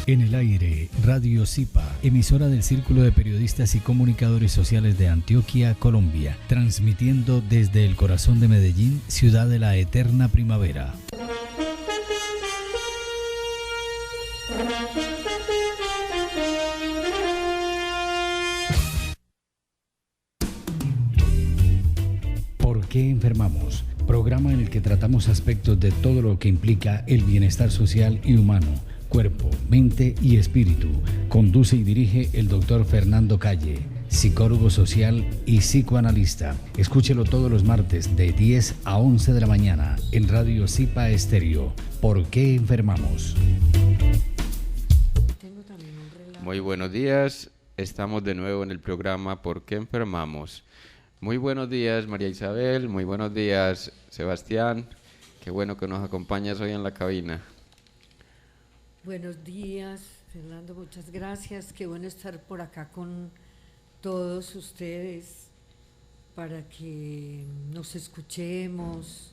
En el aire, Radio Zipa, emisora del Círculo de Periodistas y Comunicadores Sociales de Antioquia, Colombia, transmitiendo desde el corazón de Medellín, ciudad de la eterna primavera. ¿Por qué enfermamos? Programa en el que tratamos aspectos de todo lo que implica el bienestar social y humano, cuerpo, mente y espíritu. Conduce y dirige el doctor Fernando Calle, psicólogo social y psicoanalista. Escúchelo todos los martes de 10 a 11 de la mañana en Radio Zipa Estéreo. ¿Por qué enfermamos? Muy buenos días, estamos de nuevo en el programa ¿Por qué enfermamos? Muy buenos días María Isabel, muy buenos días Sebastián, qué bueno que nos acompañas hoy en la cabina. Buenos días, Fernando, muchas gracias. Qué bueno estar por acá con todos ustedes para que nos escuchemos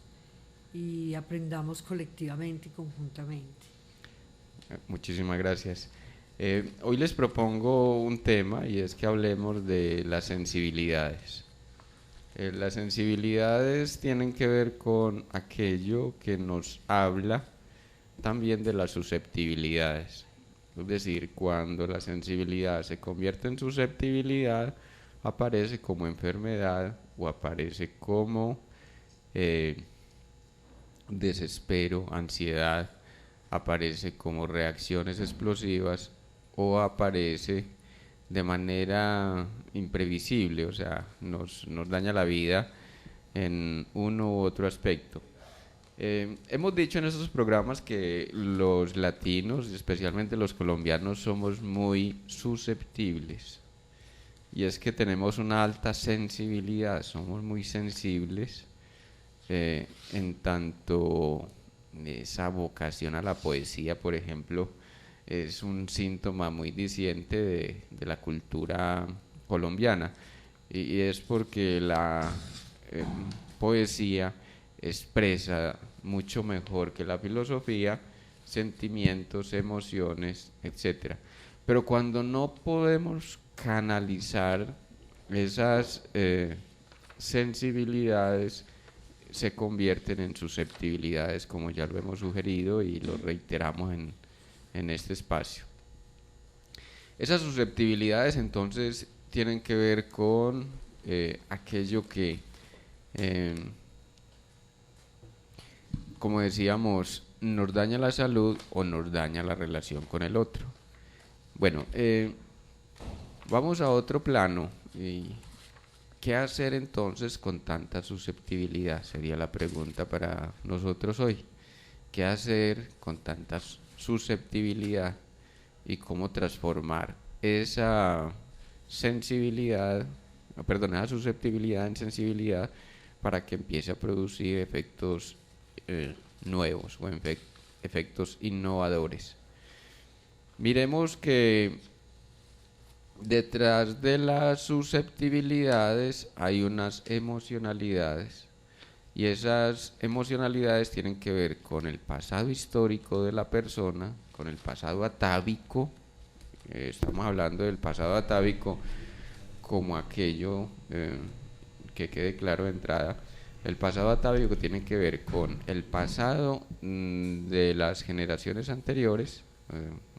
y aprendamos colectivamente y conjuntamente. Muchísimas gracias. Hoy les propongo un tema y es que hablemos de las sensibilidades. Las sensibilidades tienen que ver con aquello que nos habla también de las susceptibilidades, es decir, cuando la sensibilidad se convierte en susceptibilidad, aparece como enfermedad o aparece como desespero, ansiedad, aparece como reacciones explosivas o aparece de manera imprevisible, o sea, nos daña la vida en uno u otro aspecto. Hemos dicho en esos programas que los latinos, especialmente los colombianos, somos muy susceptibles. Y es que tenemos una alta sensibilidad, somos muy sensibles en tanto esa vocación a la poesía, por ejemplo, es un síntoma muy diciente de la cultura colombiana. Y es porque la poesía expresa mucho mejor que la filosofía sentimientos, emociones, etc. Pero cuando no podemos canalizar esas sensibilidades, se convierten en susceptibilidades, como ya lo hemos sugerido y lo reiteramos en este espacio. Esas susceptibilidades entonces tienen que ver con aquello que como decíamos, nos daña la salud o nos daña la relación con el otro. Bueno, vamos a otro plano. ¿Qué hacer entonces con tanta susceptibilidad? Sería la pregunta para nosotros hoy. ¿Qué hacer con tanta susceptibilidad y cómo transformar esa sensibilidad, esa susceptibilidad en sensibilidad para que empiece a producir efectos nuevos o efectos innovadores? Miremos que detrás de las susceptibilidades hay unas emocionalidades y esas emocionalidades tienen que ver con el pasado histórico de la persona, con el pasado atávico. Estamos hablando del pasado atávico como aquello que quede claro de entrada. El pasado atávico tiene que ver con el pasado de las generaciones anteriores,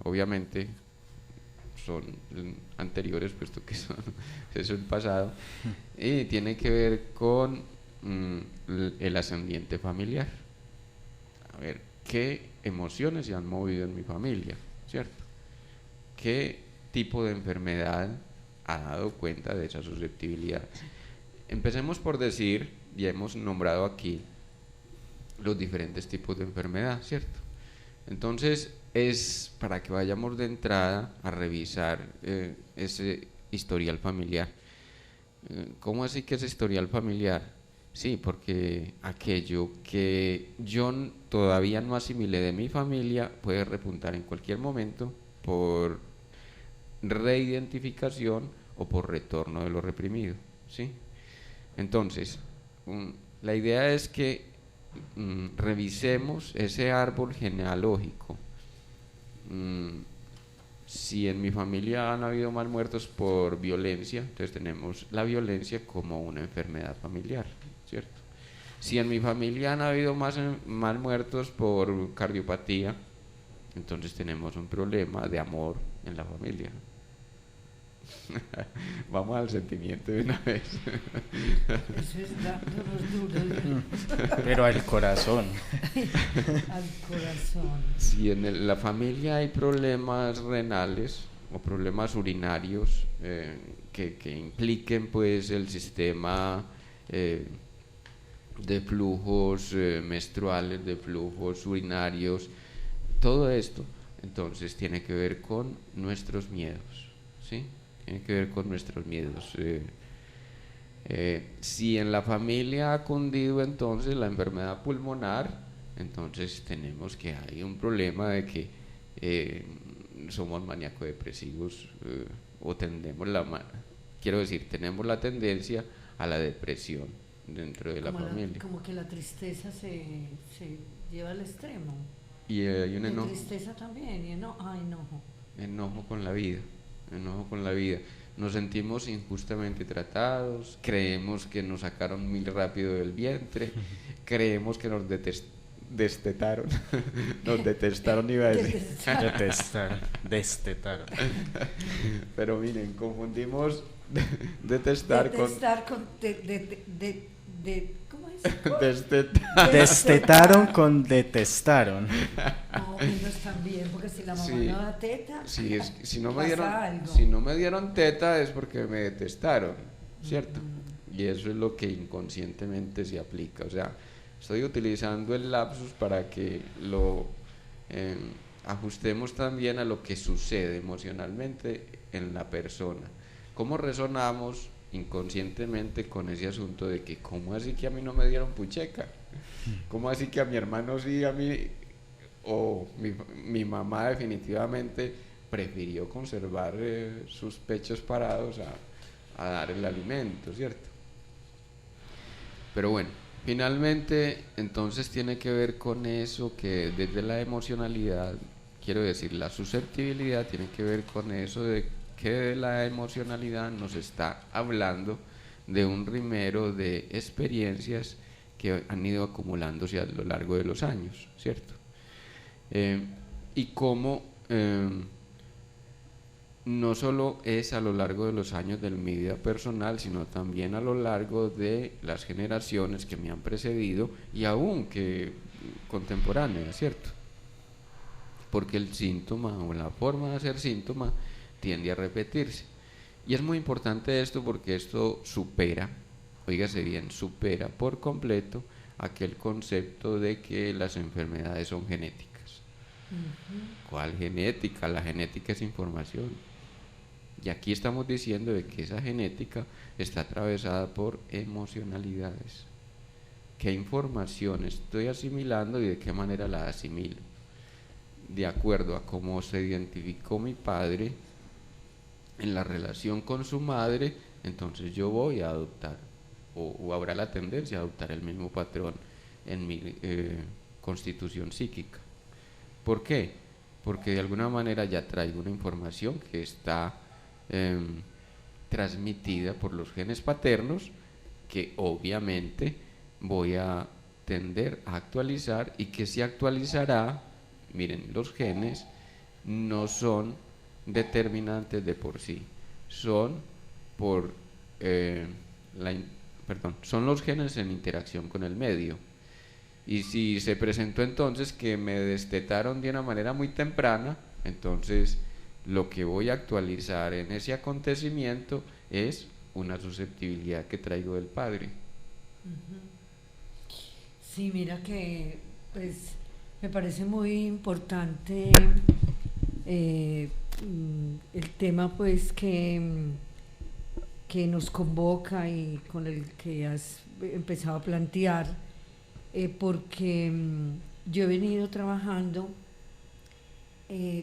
obviamente son anteriores puesto que es el pasado, y tiene que ver con el ascendiente familiar. A ver, ¿qué emociones se han movido en mi familia? ¿Cierto? ¿Qué tipo de enfermedad ha dado cuenta de esa susceptibilidad? Empecemos por decir, y hemos nombrado aquí los diferentes tipos de enfermedad, ¿cierto? Entonces es para que vayamos de entrada a revisar ese historial familiar. ¿Cómo así que es historial familiar? Sí, porque aquello que yo todavía no asimilé de mi familia puede repuntar en cualquier momento por reidentificación o por retorno de lo reprimido, ¿sí? Entonces, la idea es que revisemos ese árbol genealógico Si en mi familia han habido mal muertos por violencia, entonces tenemos la violencia como una enfermedad familiar, ¿cierto? Si en mi familia han habido mal muertos por cardiopatía, entonces tenemos un problema de amor en la familia. Vamos al sentimiento de una vez. Eso es dándonos duro. Pero al corazón. Al corazón. Si en la familia hay problemas renales o problemas urinarios que impliquen pues el sistema de flujos menstruales, de flujos urinarios, todo esto entonces tiene que ver con nuestros miedos, ¿sí? Tiene que ver con nuestros miedos. Si en la familia ha cundido entonces la enfermedad pulmonar, entonces tenemos que hay un problema de que somos maníaco-depresivos o tenemos la tendencia a la depresión dentro de la familia. Como que la tristeza se lleva al extremo. Y hay un enojo. Tristeza también, y enojo. Enojo con la vida, enojo con la vida. Nos sentimos injustamente tratados, creemos que nos sacaron muy rápido del vientre, creemos que nos destetaron, nos detestaron, iba a decir. Destetaron. Pero miren, confundimos detestar con ¿cómo es? Destetaron con detestaron. No, ellos también, porque si la mamá no da teta, sí, si no me dieron teta es porque me detestaron, ¿cierto? Y eso es lo que inconscientemente se aplica. O sea, estoy utilizando el lapsus para que lo ajustemos también a lo que sucede emocionalmente en la persona. ¿Cómo resonamos inconscientemente con ese asunto de que cómo así que a mí no me dieron pucheca? ¿Cómo así que a mi hermano sí, a mí? O mi mamá definitivamente prefirió conservar sus pechos parados a dar el alimento, ¿cierto? Pero bueno, finalmente entonces tiene que ver con eso que desde la emocionalidad, quiero decir, la susceptibilidad tiene que ver con eso de que de la emocionalidad nos está hablando de un rimero de experiencias que han ido acumulándose a lo largo de los años, ¿cierto? Y cómo no solo es a lo largo de los años de mi vida personal, sino también a lo largo de las generaciones que me han precedido y aún que contemporáneas, ¿cierto? Porque el síntoma o la forma de hacer síntoma tiende a repetirse. Y es muy importante esto porque esto supera, oígase bien, supera por completo aquel concepto de que las enfermedades son genéticas. ¿Cuál genética? La genética es información. Y aquí estamos diciendo de que esa genética está atravesada por emocionalidades. ¿Qué información estoy asimilando y de qué manera la asimilo? De acuerdo a cómo se identificó mi padre en la relación con su madre, entonces yo voy a adoptar o habrá la tendencia a adoptar el mismo patrón en mi constitución psíquica. ¿Por qué? Porque de alguna manera ya traigo una información que está transmitida por los genes paternos, que obviamente voy a tender a actualizar y que se actualizará. Miren, los genes no son determinantes de por sí, son son los genes en interacción con el medio. Y si se presentó entonces que me destetaron de una manera muy temprana, entonces lo que voy a actualizar en ese acontecimiento es una susceptibilidad que traigo del padre. Sí, mira que pues me parece muy importante el tema pues que nos convoca y con el que has empezado a plantear, porque yo he venido trabajando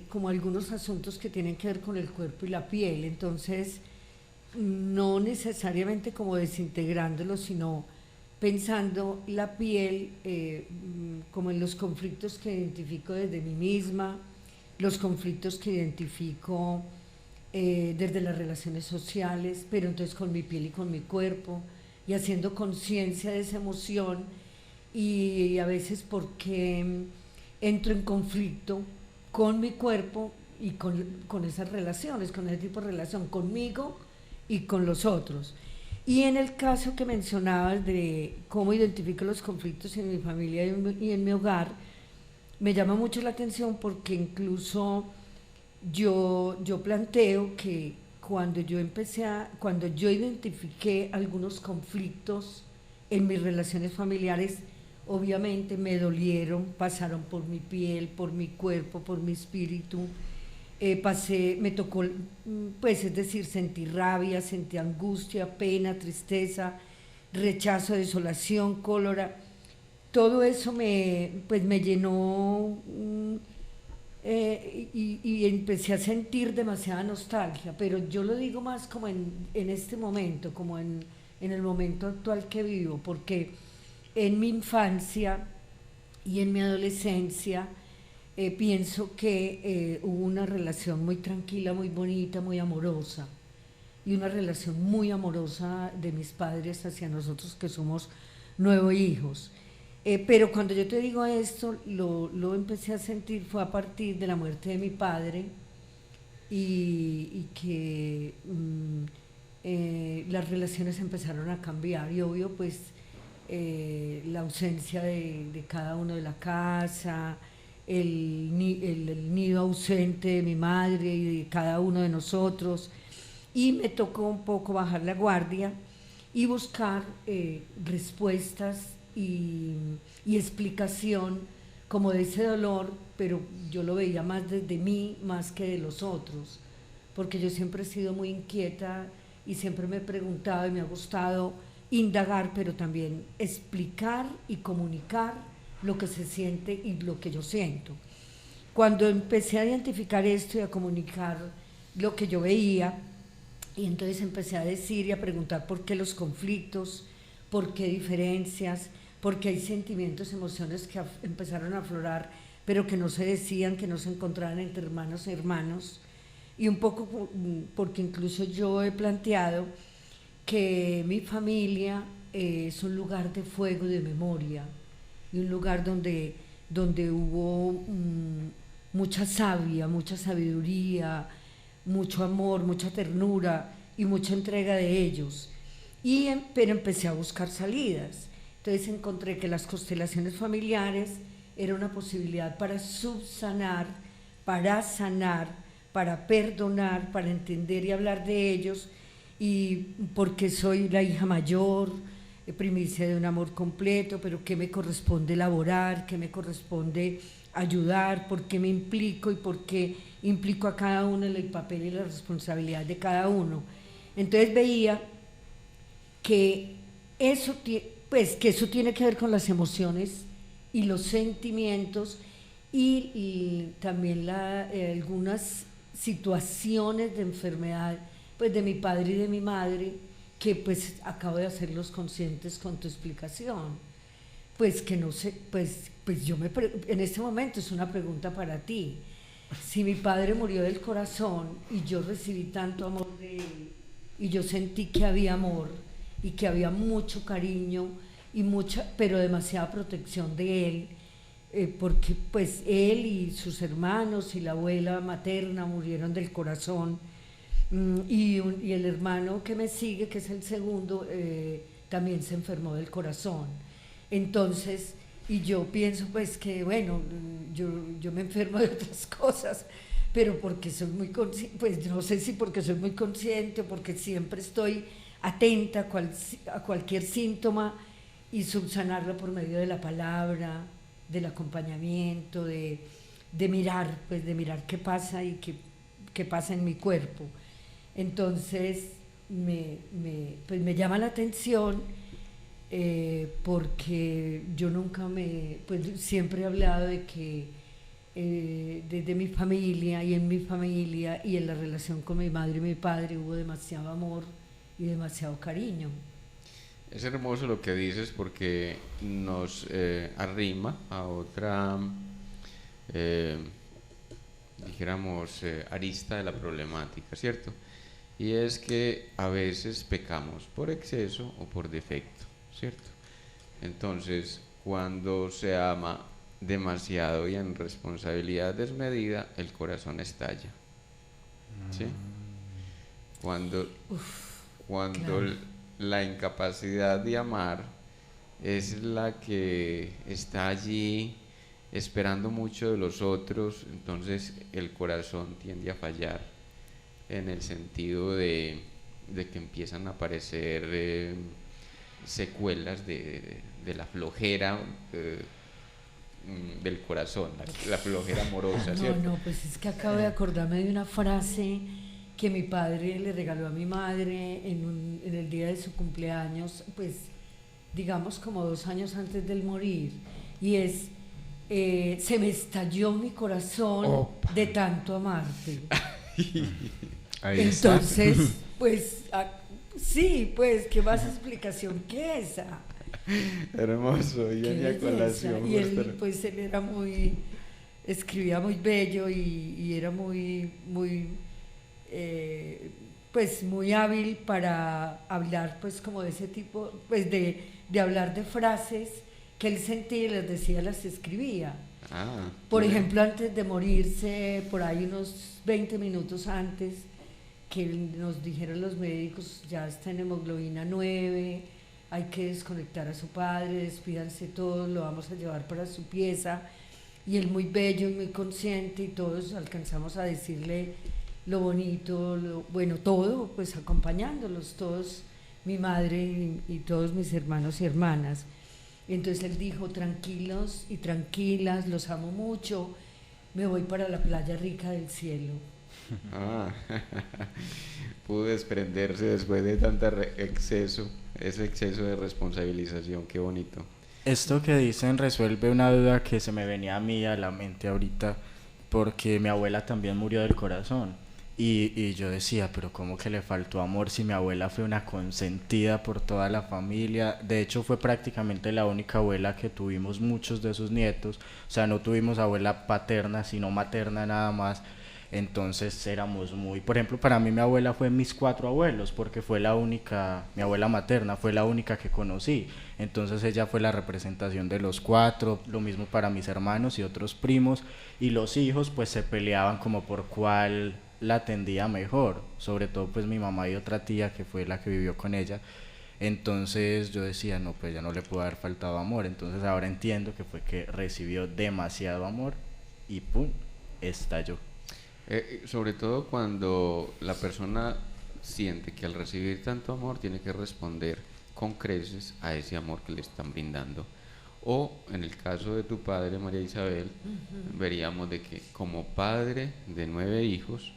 como algunos asuntos que tienen que ver con el cuerpo y la piel, entonces no necesariamente como desintegrándolo, sino pensando la piel como en los conflictos que identifico desde mí misma, los conflictos que identifico desde las relaciones sociales, pero entonces con mi piel y con mi cuerpo, y haciendo conciencia de esa emoción, y a veces porque entro en conflicto con mi cuerpo y con esas relaciones, con ese tipo de relación, conmigo y con los otros. Y en el caso que mencionabas de cómo identifico los conflictos en mi familia y en mi hogar, me llama mucho la atención porque incluso yo planteo que cuando yo identifiqué algunos conflictos en mis relaciones familiares, obviamente me dolieron, pasaron por mi piel, por mi cuerpo, por mi espíritu, me tocó, pues es decir, sentí rabia, sentí angustia, pena, tristeza, rechazo, desolación, cólera. Todo eso pues me llenó y empecé a sentir demasiada nostalgia, pero yo lo digo más como en este momento, como en el momento actual que vivo, porque en mi infancia y en mi adolescencia pienso que hubo una relación muy tranquila, muy bonita, muy amorosa, y una relación muy amorosa de mis padres hacia nosotros que somos 9 hijos. Pero cuando yo te digo esto, lo empecé a sentir fue a partir de la muerte de mi padre y que las relaciones empezaron a cambiar y obvio pues la ausencia de cada uno de la casa, el nido ausente de mi madre y de cada uno de nosotros, y me tocó un poco bajar la guardia y buscar respuestas y explicación como de ese dolor, pero yo lo veía más desde mí más que de los otros, porque yo siempre he sido muy inquieta y siempre me he preguntado y me ha gustado indagar, pero también explicar y comunicar lo que se siente y lo que yo siento. Cuando empecé a identificar esto y a comunicar lo que yo veía, y entonces empecé a decir y a preguntar por qué los conflictos, por qué diferencias, porque hay sentimientos, emociones que empezaron a aflorar, pero que no se decían, que no se encontraban entre hermanos y hermanos, y un poco porque incluso yo he planteado que mi familia es un lugar de fuego, de memoria, y un lugar donde hubo mucha savia, mucha sabiduría, mucho amor, mucha ternura y mucha entrega de ellos. Pero empecé a buscar salidas. Entonces encontré que las constelaciones familiares era una posibilidad para subsanar, para sanar, para perdonar, para entender y hablar de ellos, y porque soy la hija mayor, primicia de un amor completo, pero qué me corresponde elaborar, qué me corresponde ayudar, por qué me implico y por qué implico a cada uno en el papel y la responsabilidad de cada uno. Entonces veía que eso tiene que ver con las emociones y los sentimientos y también algunas situaciones de enfermedad pues de mi padre y de mi madre, que pues acabo de hacerlos conscientes con tu explicación. Pues que no sé, pues en este momento es una pregunta para ti. Si mi padre murió del corazón y yo recibí tanto amor de él y yo sentí que había amor y que había mucho cariño y pero demasiada protección de él, porque pues él y sus hermanos y la abuela materna murieron del corazón, y el hermano que me sigue, que es el segundo, también se enfermó del corazón. Entonces, y yo pienso pues que bueno, yo me enfermo de otras cosas, pero porque soy muy consciente, pues no sé si porque soy muy consciente o porque siempre estoy atenta a cualquier síntoma y subsanarlo por medio de la palabra, del acompañamiento, de mirar, pues de mirar qué pasa y qué pasa en mi cuerpo. Entonces pues me llama la atención porque yo pues siempre he hablado de que desde mi familia y en mi familia y en la relación con mi madre y mi padre hubo demasiado amor y demasiado cariño. Es hermoso lo que dices porque nos arrima a otra dijéramos, arista de la problemática, ¿cierto? Y es que a veces pecamos por exceso o por defecto, ¿cierto? Entonces, cuando se ama demasiado y en responsabilidad desmedida, el corazón estalla, ¿sí? Cuando claro. la incapacidad de amar es la que está allí esperando mucho de los otros, entonces el corazón tiende a fallar en el sentido de que empiezan a aparecer secuelas de la flojera del corazón, la flojera amorosa, No, ¿cierto? no, pues es que acabo de acordarme de una frase que mi padre le regaló a mi madre en el día de su cumpleaños, pues digamos como 2 años antes del morir, y es, se me estalló mi corazón Opa. de tanto amarte. Ahí está. Entonces, pues sí, pues, ¿qué más explicación que esa? Hermoso, y Qué venía a belleza. colación. Y él, justo. pues él era escribía muy bello y era muy, pues muy hábil para hablar, pues como de ese tipo, pues de hablar de frases que él sentía y las decía, las escribía. Ah, Por bien. ejemplo, antes de morirse, por ahí unos 20 minutos antes, que nos dijeron los médicos, ya está en hemoglobina 9, hay que desconectar a su padre, despídanse todos, lo vamos a llevar para su pieza. Y él muy bello y muy consciente, y todos alcanzamos a decirle lo bonito, bueno, todo, pues acompañándolos, todos, mi madre y todos mis hermanos y hermanas. Entonces él dijo, tranquilos y tranquilas, los amo mucho, me voy para la playa rica del cielo. Ah, pudo desprenderse después de tanta exceso, ese exceso de responsabilización, qué bonito. Esto que dicen resuelve una duda que se me venía a mí a la mente ahorita, porque mi abuela también murió del corazón. Y yo decía, pero ¿cómo que le faltó amor si mi abuela fue una consentida por toda la familia? De hecho, fue prácticamente la única abuela que tuvimos muchos de sus nietos. O sea, no tuvimos abuela paterna, sino materna nada más. Entonces éramos muy... Por ejemplo, para mí mi abuela fue mis 4 abuelos, porque fue la única, mi abuela materna fue la única que conocí. Entonces ella fue la representación de los 4, lo mismo para mis hermanos y otros primos. Y los hijos pues se peleaban como por cuál la atendía mejor, sobre todo pues mi mamá y otra tía que fue la que vivió con ella. Entonces yo decía, no, pues ya no le pudo haber faltado amor. Entonces ahora entiendo que fue que recibió demasiado amor y pum, estalló. Sobre todo cuando la persona siente que al recibir tanto amor tiene que responder con creces a ese amor que le están brindando. O en el caso de tu padre, María Isabel, veríamos de que como padre de 9 hijos,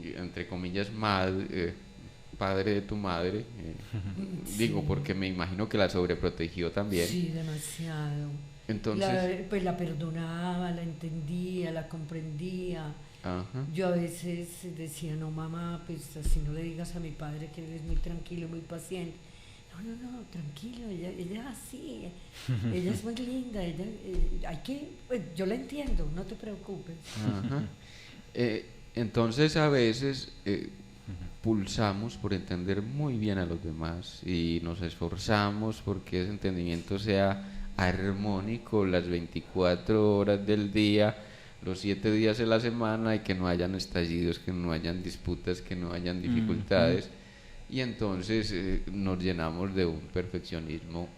entre comillas, padre de tu madre, digo porque me imagino que la sobreprotegió también. Sí, demasiado. Entonces, Pues la perdonaba, la entendía, la comprendía. ajá. Yo a veces decía, no mamá, pues así no le digas a mi padre que él es muy tranquilo, muy paciente. No, tranquilo, ella es así, ella es muy linda, hay que, pues, yo la entiendo, no te preocupes. Ajá. Entonces a veces pulsamos por entender muy bien a los demás y nos esforzamos porque ese entendimiento sea armónico las 24 horas del día, los 7 días de la semana, y que no hayan estallidos, que no hayan disputas, que no hayan dificultades. Y entonces nos llenamos de un perfeccionismo,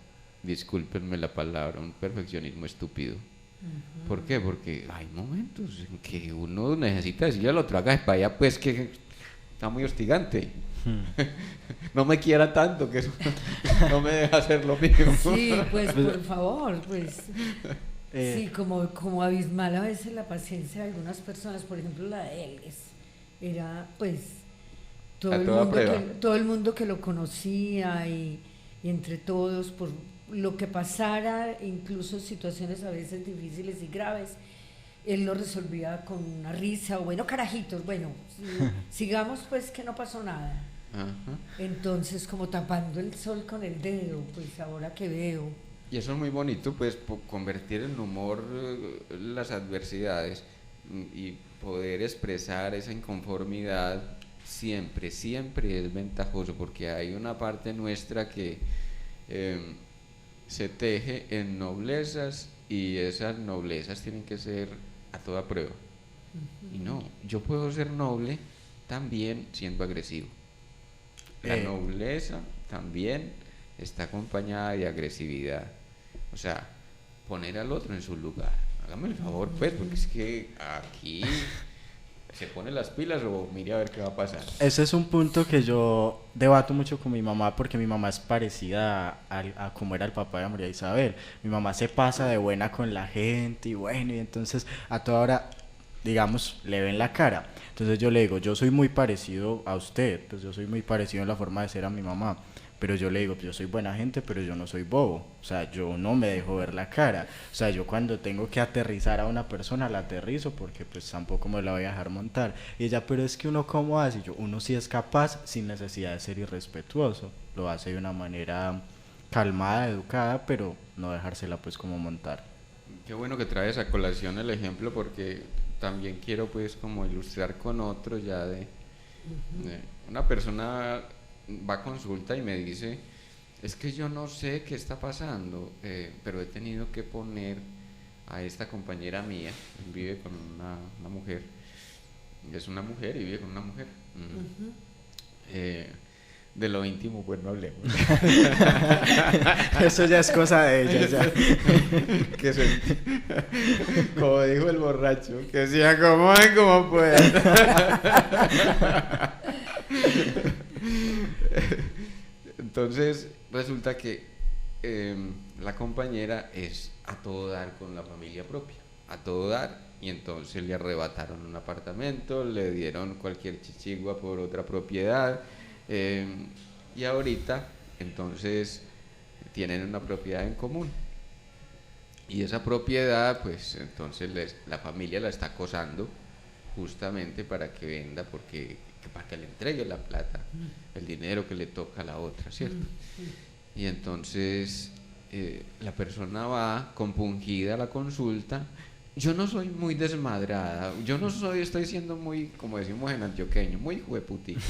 discúlpenme la palabra, un perfeccionismo estúpido. ¿Por qué? Porque hay momentos en que uno necesita decirle al otro, haga para allá, pues que está muy hostigante. No me quiera tanto, que eso no me deja hacer lo mismo. Sí, pues por favor, pues sí, como abismal a veces la paciencia de algunas personas, por ejemplo la de él, era pues todo el mundo que lo conocía y entre todos, por lo que pasara, incluso situaciones a veces difíciles y graves, él lo resolvía con una risa, o bueno, carajitos, bueno, sigamos pues que no pasó nada. Ajá. Entonces, como tapando el sol con el dedo, pues ahora que veo. Y eso es muy bonito, pues convertir en humor las adversidades. y poder expresar esa inconformidad siempre es ventajoso, porque hay una parte nuestra que se teje en noblezas, y esas noblezas tienen que ser a toda prueba. Y no, yo puedo ser noble también siendo agresivo. La nobleza también está acompañada de agresividad. O sea, poner al otro en su lugar. Hágame el favor, pues, porque es que aquí se pone las pilas o mire a ver qué va a pasar. Ese es un punto que yo debato mucho con mi mamá, porque mi mamá es parecida a como era el papá de María Isabel. Mi mamá se pasa de buena con la gente y bueno, y entonces a toda hora, digamos, le ven la cara. Entonces yo le digo, yo soy muy parecido a usted, pues yo soy muy parecido en la forma de ser a mi mamá. Pero yo le digo, yo soy buena gente, pero yo no soy bobo. O sea, yo no me dejo ver la cara. O sea, yo cuando tengo que aterrizar a una persona, la aterrizo, porque pues tampoco me la voy a dejar montar. Y ella, pero es que uno cómo hace. Y yo, uno sí es capaz, sin necesidad de ser irrespetuoso. Lo hace de una manera calmada, educada, pero no dejársela pues como montar. Qué bueno que traes a colación el ejemplo, porque también quiero pues como ilustrar con otro ya de una persona va a consulta y me dice, es que yo no sé qué está pasando, pero he tenido que poner a esta compañera mía, vive con una mujer, es una mujer y vive con una mujer. De lo íntimo pues no hablemos. Eso ya es cosa de ella ya. Como dijo el borracho, que se acomoden como puedan. Entonces resulta que la compañera es a todo dar con la familia propia, a todo dar, y entonces le arrebataron un apartamento, le dieron cualquier chichigua por otra propiedad, y ahorita entonces tienen una propiedad en común, y esa propiedad pues entonces la familia la está acosando justamente para que venda, porque para que le entregue la plata, el dinero que le toca a la otra, ¿cierto? Y entonces la persona va compungida a la consulta. Yo no soy muy desmadrada, estoy siendo muy, como decimos en antioqueño, muy jueputica.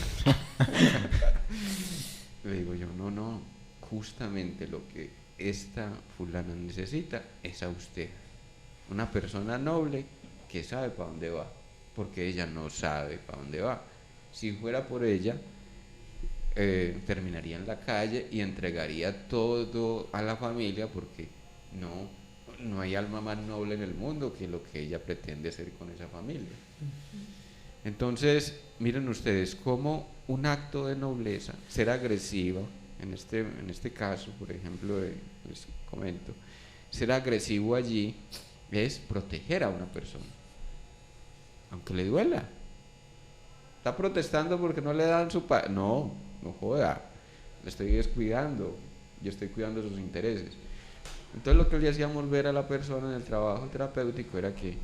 Le digo yo, no, justamente lo que esta fulana necesita es a usted, una persona noble que sabe para dónde va, porque ella no sabe para dónde va. Si fuera por ella, terminaría en la calle y entregaría todo a la familia, porque no hay alma más noble en el mundo que lo que ella pretende hacer con esa familia. Entonces, miren ustedes cómo un acto de nobleza, ser agresivo, en este caso, por ejemplo, les comento, ser agresivo allí es proteger a una persona, aunque le duela. Está protestando porque no le dan su no joda, le estoy descuidando, yo estoy cuidando sus intereses. Entonces lo que le hacíamos ver a la persona en el trabajo terapéutico era que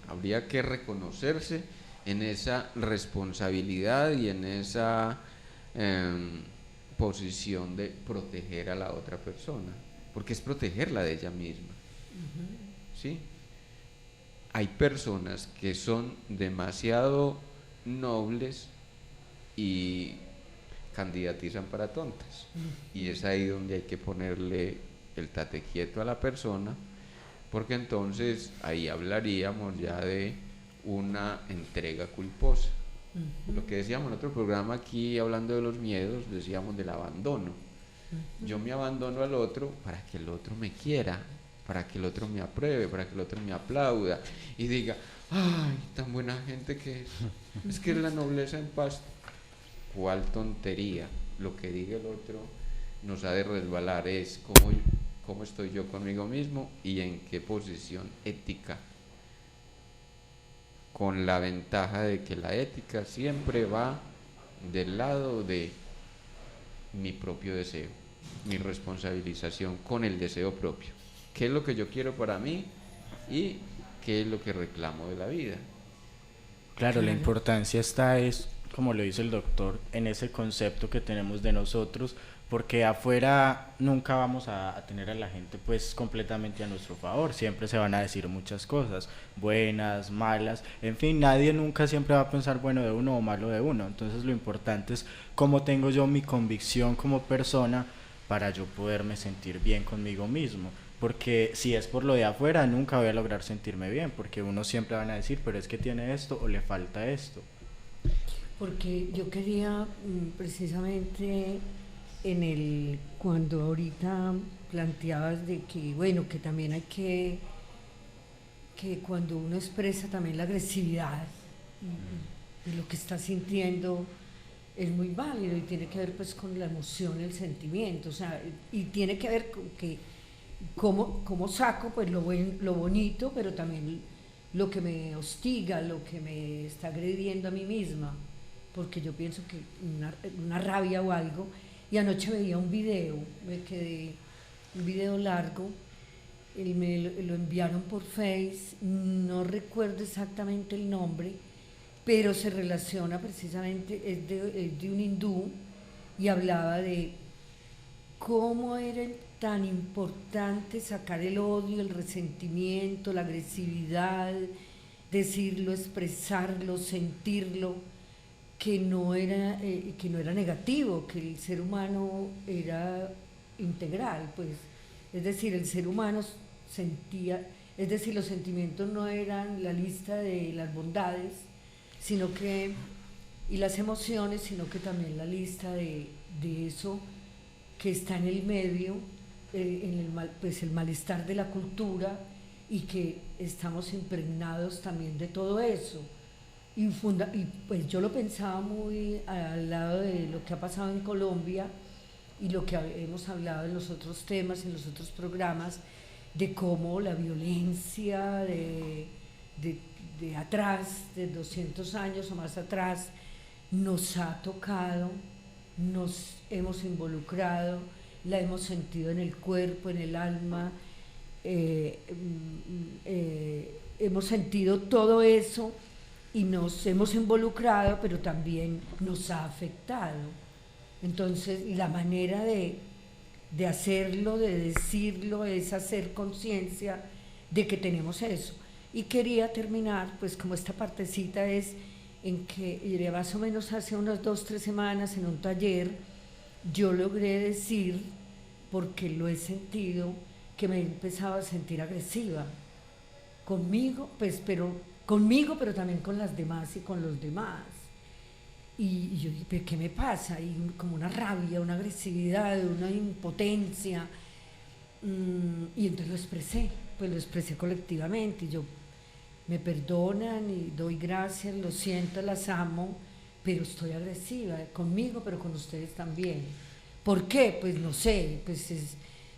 habría que reconocerse en esa responsabilidad y en esa posición de proteger a la otra persona, porque es protegerla de ella misma. ¿Sí? Hay personas que son demasiado nobles y candidatizan para tontas, y es ahí donde hay que ponerle el tate quieto a la persona, porque entonces ahí hablaríamos ya de una entrega culposa. Lo que decíamos en otro programa aquí, hablando de los miedos, decíamos del abandono. Yo me abandono al otro para que el otro me quiera, para que el otro me apruebe, para que el otro me aplauda y diga, ay, tan buena gente que es que es la nobleza en paz. ¿Cuál tontería? Lo que diga el otro nos ha de resbalar, es cómo estoy yo conmigo mismo y en qué posición ética, con la ventaja de que la ética siempre va del lado de mi propio deseo, mi responsabilización con el deseo propio. ¿Qué es lo que yo quiero para mí y qué es lo que reclamo de la vida? Claro, la importancia está, es, como lo dice el doctor, en ese concepto que tenemos de nosotros, porque afuera nunca vamos a tener a la gente pues completamente a nuestro favor, siempre se van a decir muchas cosas, buenas, malas, en fin, nadie nunca siempre va a pensar bueno de uno o malo de uno, entonces lo importante es cómo tengo yo mi convicción como persona para yo poderme sentir bien conmigo mismo, porque si es por lo de afuera nunca voy a lograr sentirme bien, porque uno siempre van a decir, pero es que tiene esto o le falta esto. Porque yo quería precisamente cuando ahorita planteabas de que, bueno, que también hay que cuando uno expresa también la agresividad y lo que está sintiendo es muy válido y tiene que ver pues con la emoción, el sentimiento, o sea, y tiene que ver con que cómo saco pues lo bonito, pero también lo que me hostiga, lo que me está agrediendo a mí misma, porque yo pienso que una rabia o algo. Y anoche veía un video largo, me lo enviaron por Face, no recuerdo exactamente el nombre, pero se relaciona precisamente, es de un hindú, y hablaba de cómo era tan importante sacar el odio, el resentimiento, la agresividad, decirlo, expresarlo, sentirlo, que no era negativo, que el ser humano era integral, pues, es decir, el ser humano sentía, es decir, los sentimientos no eran la lista de las bondades, y las emociones, sino que también la lista de eso que está en el medio, pues el malestar de la cultura, y que estamos impregnados también de todo eso. Y pues yo lo pensaba muy al lado de lo que ha pasado en Colombia y lo que hemos hablado en los otros temas, en los otros programas, de cómo la violencia de atrás, de 200 años o más atrás, nos ha tocado, nos hemos involucrado, la hemos sentido en el cuerpo, en el alma, hemos sentido todo eso y nos hemos involucrado, pero también nos ha afectado. Entonces, la manera de hacerlo, de decirlo, es hacer conciencia de que tenemos eso. Y quería terminar, pues como esta partecita es en que más o menos hace unas 2-3 semanas en un taller yo logré decir, porque lo he sentido, que me he empezado a sentir agresiva conmigo, pues, pero también con las demás y con los demás. Y yo dije, ¿pero qué me pasa? Y como una rabia, una agresividad, una impotencia. Y entonces lo expresé colectivamente. Y yo, me perdonan y doy gracias, lo siento, las amo, pero estoy agresiva conmigo, pero con ustedes también. ¿Por qué? Pues no sé,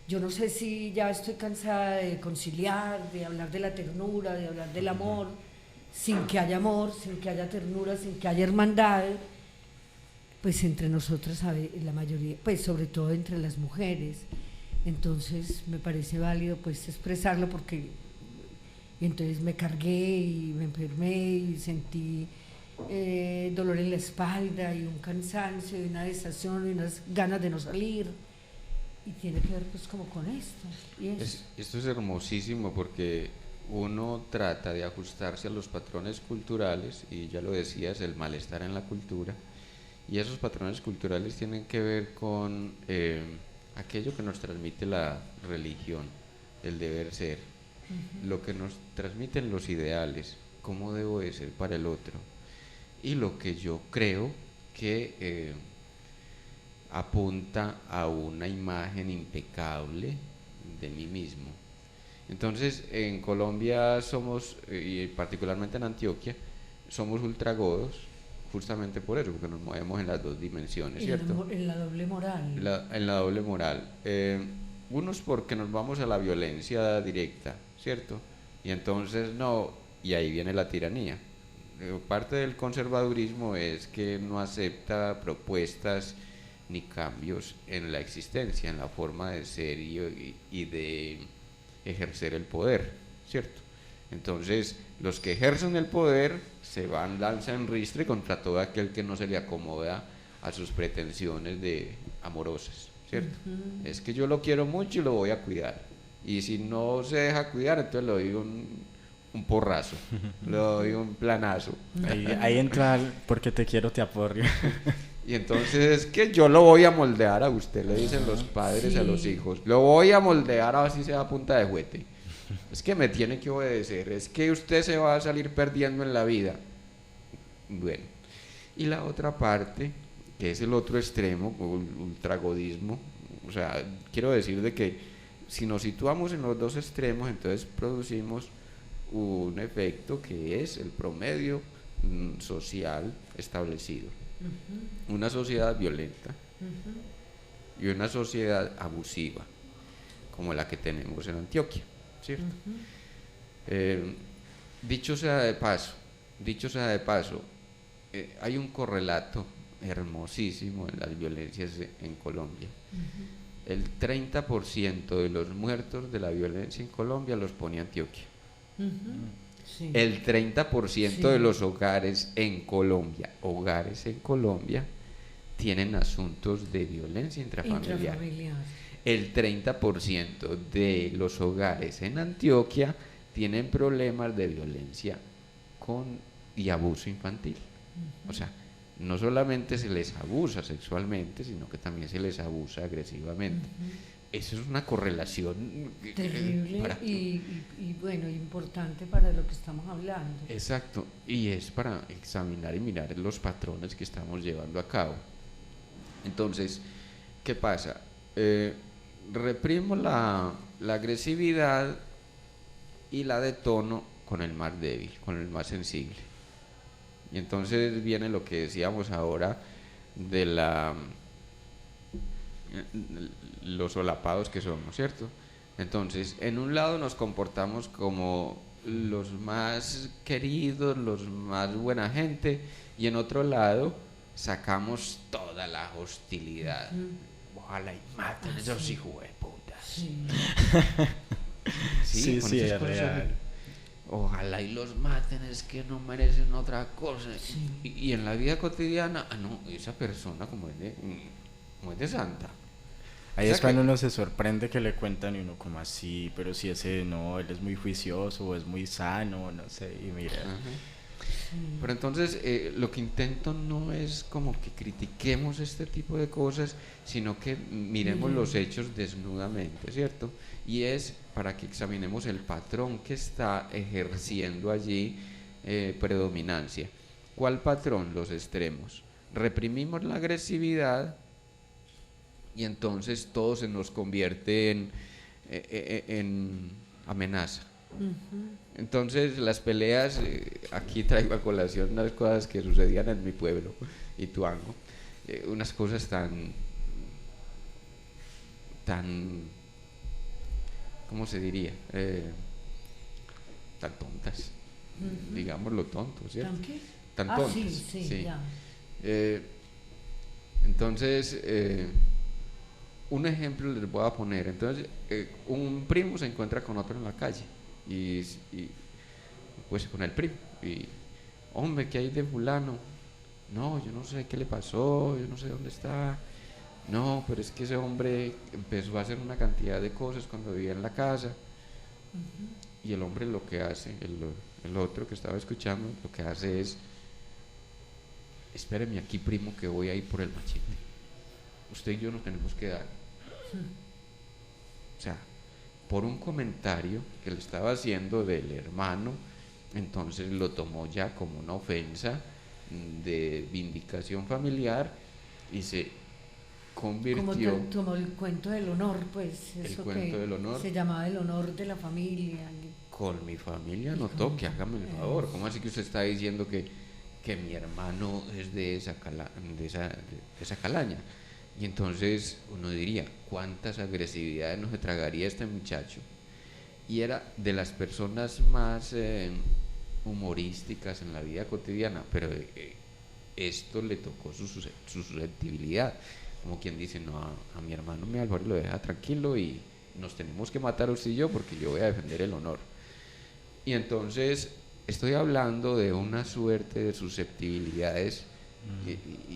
yo no sé si ya estoy cansada de conciliar, de hablar de la ternura, de hablar del amor, sin que haya amor, sin que haya ternura, sin que haya hermandad, pues entre nosotras, la mayoría, pues sobre todo entre las mujeres. Entonces me parece válido pues expresarlo, porque entonces me cargué y me enfermé y sentí dolor en la espalda y un cansancio y una desazón y unas ganas de no salir, y tiene que ver pues como con esto. Esto es hermosísimo, porque uno trata de ajustarse a los patrones culturales, y ya lo decías, el malestar en la cultura, y esos patrones culturales tienen que ver con aquello que nos transmite la religión, el deber ser, lo que nos transmiten los ideales, cómo debo de ser para el otro, y lo que yo creo que apunta a una imagen impecable de mí mismo. Entonces, en Colombia somos, y particularmente en Antioquia, somos ultragodos, justamente por eso, porque nos movemos en las dos dimensiones, ¿cierto? En la doble moral. En la doble moral. Unos porque nos vamos a la violencia directa, ¿cierto? Y entonces no, y ahí viene la tiranía. Parte del conservadurismo es que no acepta propuestas ni cambios en la existencia, en la forma de ser y de ejercer el poder, ¿cierto? Entonces, los que ejercen el poder se lanzan ristre contra todo aquel que no se le acomoda a sus pretensiones amorosas, ¿cierto? Es que yo lo quiero mucho y lo voy a cuidar. Y si no se deja cuidar, entonces le doy un porrazo, le doy un planazo. Ahí entra porque te quiero, te aporrio. Y entonces es que yo lo voy a moldear a usted, le dicen los padres a los hijos. Lo voy a moldear así sea a punta de juguete. Es que me tiene que obedecer, es que usted se va a salir perdiendo en la vida. Bueno, y la otra parte, que es el otro extremo, ultragodismo, o sea, quiero decir de que si nos situamos en los dos extremos, entonces producimos un efecto que es el promedio social establecido. Una sociedad violenta y una sociedad abusiva, como la que tenemos en Antioquia, ¿cierto? Dicho sea de paso, hay un correlato hermosísimo en las violencias en Colombia. El 30% de los muertos de la violencia en Colombia los pone Antioquia. Sí. El 30% de los hogares en Colombia, tienen asuntos de violencia intrafamiliar. El 30% de los hogares en Antioquia tienen problemas de violencia y abuso infantil. O sea, no solamente se les abusa sexualmente, sino que también se les abusa agresivamente. Eso es una correlación terrible y bueno, importante para lo que estamos hablando. Exacto, y es para examinar y mirar los patrones que estamos llevando a cabo. Entonces, ¿qué pasa? Reprimo la agresividad y la detono con el más débil, con el más sensible. Y entonces viene lo que decíamos ahora de los solapados que somos, ¿cierto? Entonces, en un lado nos comportamos como los más queridos, los más buena gente, y en otro lado sacamos toda la hostilidad. Ojalá y maten esos hijos de puta. Sí, es real. Ojalá y los maten, es que no merecen otra cosa. Y en la vida cotidiana, no, esa persona como es de santa. Ahí es cuando uno se sorprende que le cuentan y uno como así, pero si ese no, él es muy juicioso o es muy sano, no sé, y mira. Pero entonces lo que intento no es como que critiquemos este tipo de cosas, sino que miremos los hechos desnudamente, ¿cierto? Y es para que examinemos el patrón que está ejerciendo allí predominancia. ¿Cuál patrón? Los extremos. Reprimimos la agresividad y entonces todo se nos convierte en amenaza. Entonces las peleas, aquí traigo a colación unas cosas que sucedían en mi pueblo, Ituango, unas cosas tan, ¿cómo se diría? Tan tontas, digámoslo tonto, ¿cierto? Tan tontas. Sí. Ya. Entonces, un ejemplo les voy a poner. Entonces, un primo se encuentra con otro en la calle y pues con el primo y hombre, ¿qué hay de fulano? No, yo no sé qué le pasó, yo no sé dónde está. No, pero es que ese hombre empezó a hacer una cantidad de cosas cuando vivía en la casa. Y el hombre lo que hace, el otro que estaba escuchando, lo que hace es: espéreme aquí, primo, que voy a ir por el machete. Usted y yo nos tenemos que dar. O sea, por un comentario que le estaba haciendo del hermano, entonces lo tomó ya como una ofensa de vindicación familiar y se convirtió. Como tomó el cuento del honor, pues. El eso cuento que del honor. se llamaba el honor de la familia. Con mi familia no toque, hágame el favor. ¿Cómo así que usted está diciendo que mi hermano es de esa calaña? Y entonces uno diría, ¿cuántas agresividades no se tragaría este muchacho? Y era de las personas más humorísticas en la vida cotidiana, pero esto le tocó su susceptibilidad, como quien dice: no, a mi hermano mi Álvaro lo deja tranquilo y nos tenemos que matar usted y yo porque yo voy a defender el honor. Y entonces estoy hablando de una suerte de susceptibilidades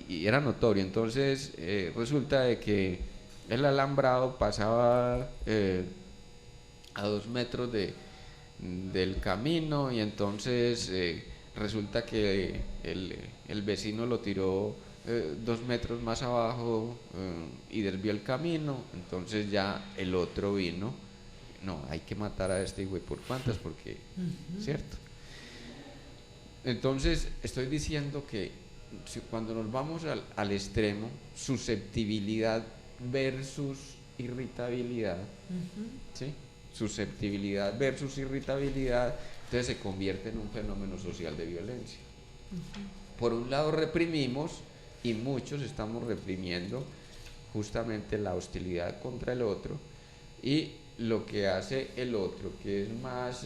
y era notorio. Entonces resulta de que el alambrado pasaba a 2 metros del camino, y entonces resulta que el vecino lo tiró 2 metros más abajo y desvió el camino. Entonces ya el otro vino, no, hay que matar a este güey por cuantas, porque, ¿cierto? Entonces estoy diciendo que cuando nos vamos al extremo, susceptibilidad versus irritabilidad, ¿sí? Susceptibilidad versus irritabilidad, entonces se convierte en un fenómeno social de violencia. Por un lado reprimimos, y muchos estamos reprimiendo justamente la hostilidad contra el otro, y lo que hace el otro, que es más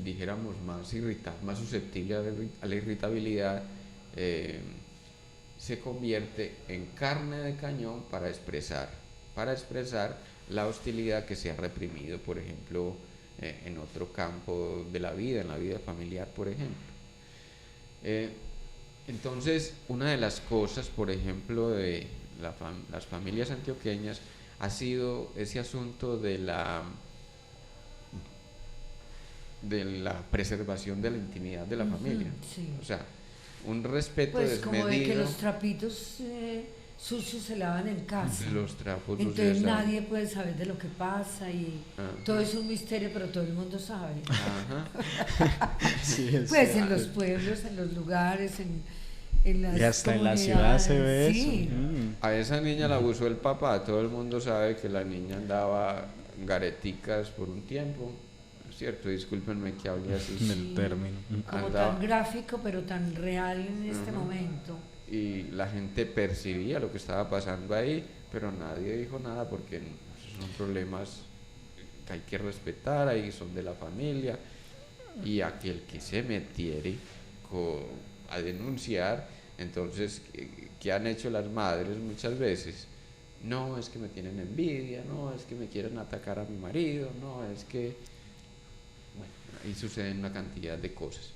dijéramos más irritable, más susceptible a la irritabilidad, se convierte en carne de cañón para expresar la hostilidad que se ha reprimido, por ejemplo, en otro campo de la vida, en la vida familiar, por ejemplo. Entonces, una de las cosas, por ejemplo, de las familias antioqueñas ha sido ese asunto de la preservación de la intimidad de la familia. Sí. O sea, un respeto pues desmedido. Como de que los trapitos sucios se lavan en casa. Los trapos entonces nadie puede saber de lo que pasa y todo es un misterio, pero todo el mundo sabe. Sí, pues en los pueblos, en los lugares, en las y hasta en la comunidades. ciudad se ve Sí. eso. A esa niña la abusó el papá. Todo el mundo sabe que la niña andaba gareticas por un tiempo, ¿cierto? Discúlpenme que hable así. El término. Como tan gráfico, pero tan real en este momento. Y la gente percibía lo que estaba pasando ahí, pero nadie dijo nada, porque son problemas que hay que respetar, ahí son de la familia, y aquel que se metiere a denunciar, entonces, ¿qué han hecho las madres muchas veces? No, es que me tienen envidia, no, es que me quieren atacar a mi marido, no, es que... Bueno, ahí suceden una cantidad de cosas.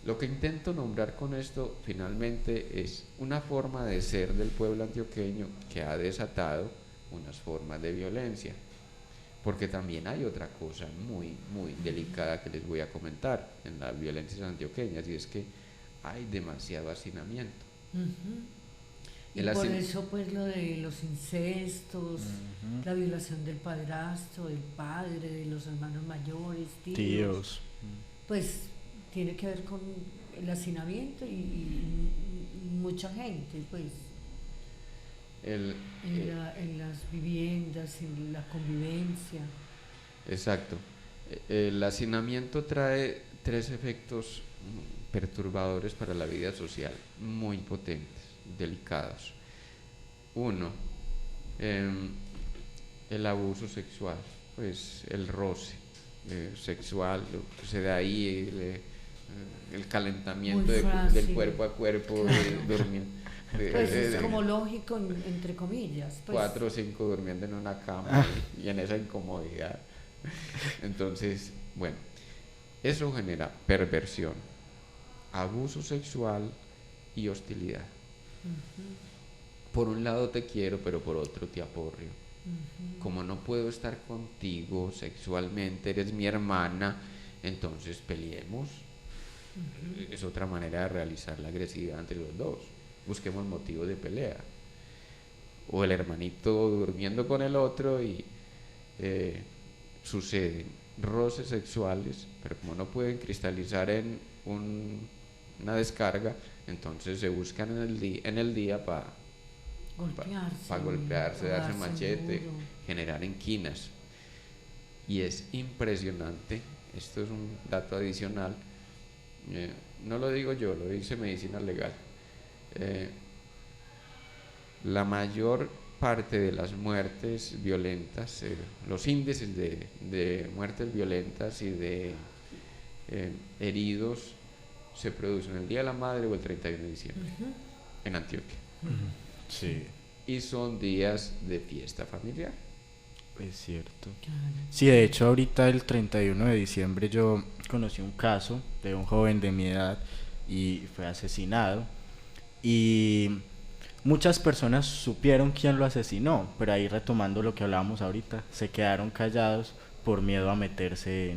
Lo que intento nombrar con esto finalmente es una forma de ser del pueblo antioqueño que ha desatado unas formas de violencia, porque también hay otra cosa muy, muy delicada que les voy a comentar en las violencias antioqueñas, y es que hay demasiado hacinamiento. Y por eso pues lo de los incestos, la violación del padrastro, del padre, de los hermanos mayores, tíos. Pues tiene que ver con el hacinamiento y mucha gente, pues, en las viviendas, en la convivencia. Exacto. El hacinamiento trae 3 efectos perturbadores para la vida social, muy potentes, delicados. 1, el abuso sexual, pues el roce sexual, lo que se da ahí, el calentamiento del cuerpo a cuerpo, durmiendo. Pues es como lógico, entre comillas. Pues. 4 o 5 durmiendo en una cama y en esa incomodidad. Entonces, bueno, eso genera perversión, abuso sexual y hostilidad. Por un lado te quiero, pero por otro te aporrio. Como no puedo estar contigo sexualmente, eres mi hermana, entonces peleemos. Es otra manera de realizar la agresividad entre los dos. Busquemos motivos de pelea. O el hermanito durmiendo con el otro y suceden roces sexuales, pero como no pueden cristalizar en una descarga, entonces se buscan en el día para golpearse, darse machete, generar inquinas. Y es impresionante, esto es un dato adicional, no lo digo yo, lo dice medicina legal. La mayor parte de las muertes violentas, los índices de muertes violentas y de heridos se producen el Día de la Madre o el 31 de diciembre en Antioquia. Sí. Y son días de fiesta familiar. Es cierto. Sí, de hecho ahorita el 31 de diciembre yo conocí un caso de un joven de mi edad y fue asesinado, y muchas personas supieron quién lo asesinó, pero ahí retomando lo que hablábamos ahorita, se quedaron callados por miedo a meterse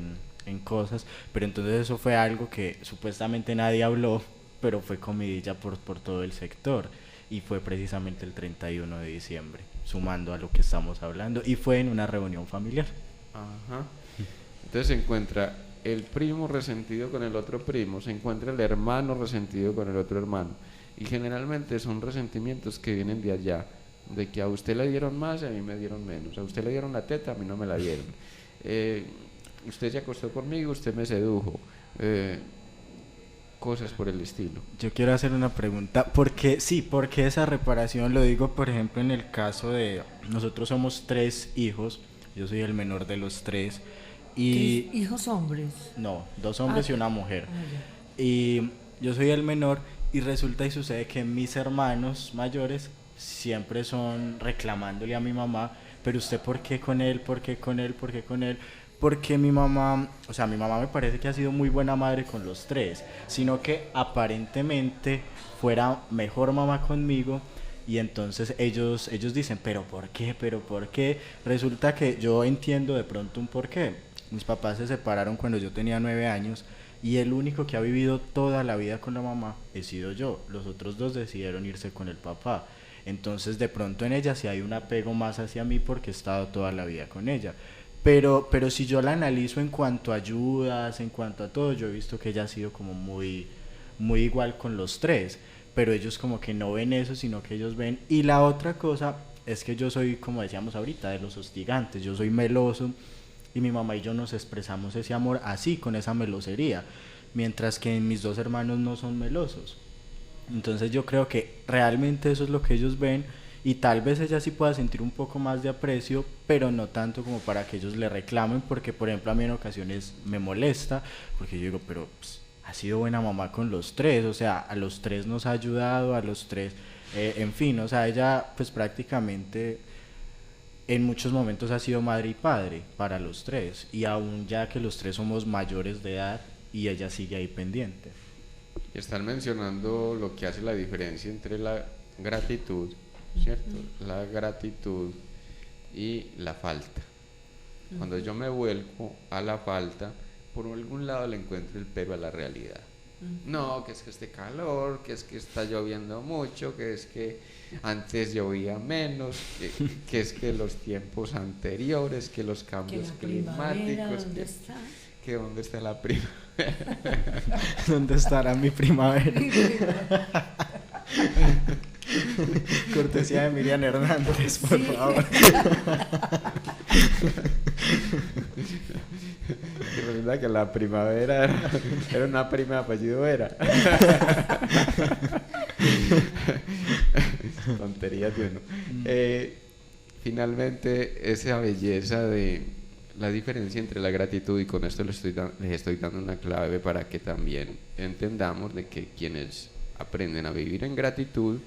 en cosas, pero entonces eso fue algo que supuestamente nadie habló, pero fue comidilla por todo el sector, y fue precisamente el 31 de diciembre, sumando a lo que estamos hablando, y fue en una reunión familiar. Ajá. Entonces se encuentra el primo resentido con el otro primo, se encuentra el hermano resentido con el otro hermano, y generalmente son resentimientos que vienen de allá, de que a usted le dieron más y a mí me dieron menos, a usted le dieron la teta, a mí no me la dieron, usted se acostó conmigo, usted me sedujo, cosas por el estilo. Yo quiero hacer una pregunta, ¿por qué esa reparación? Lo digo, por ejemplo, en el caso de nosotros somos 3 hijos, yo soy el menor de los 3 y 3 hijos hombres. No, 2 hombres y una mujer. Ya. Y yo soy el menor y resulta y sucede que mis hermanos mayores siempre son reclamándole a mi mamá, pero usted ¿por qué con él? ¿Por qué con él? ¿Por qué con él? Porque mi mamá me parece que ha sido muy buena madre con los 3, sino que aparentemente fuera mejor mamá conmigo, y entonces ellos dicen, ¿pero por qué? ¿Pero por qué? Resulta que yo entiendo de pronto un por qué. Mis papás se separaron cuando yo tenía 9 años, y el único que ha vivido toda la vida con la mamá he sido yo. Los otros 2 decidieron irse con el papá. Entonces de pronto en ella sí hay un apego más hacia mí porque he estado toda la vida con ella. Pero si yo la analizo en cuanto a ayudas, en cuanto a todo, yo he visto que ella ha sido como muy igual con los 3, pero ellos como que no ven eso, sino que ellos ven. Y la otra cosa es que yo soy, como decíamos ahorita, de los hostigantes, yo soy meloso, y mi mamá y yo nos expresamos ese amor así, con esa melosería, mientras que mis 2 hermanos no son melosos. Entonces yo creo que realmente eso es lo que ellos ven, y tal vez ella sí pueda sentir un poco más de aprecio, pero no tanto como para que ellos le reclamen, porque por ejemplo a mí en ocasiones me molesta, porque yo digo, pero ha sido buena mamá con los 3, o sea, a los 3 nos ha ayudado, a los 3, en fin, o sea, ella pues prácticamente en muchos momentos ha sido madre y padre para los 3, y aún ya que los 3 somos mayores de edad, y ella sigue ahí pendiente. Están mencionando lo que hace la diferencia entre la gratitud, ¿cierto? La gratitud y la falta. Cuando yo me vuelco a la falta, por algún lado le encuentro el pero a la realidad. No, que es que este calor, que es que está lloviendo mucho, que es que antes llovía menos, que es que los tiempos anteriores, que los cambios climáticos, que dónde está la primavera. ¿Dónde estará mi primavera? Cortesía de Miriam Hernández, por favor. Y resulta que la primavera era una prima de apellido Vera. Tonterías de uno. Finalmente, esa belleza de la diferencia entre la gratitud, y con esto les estoy dando una clave para que también entendamos de que quienes aprenden a vivir en gratitud,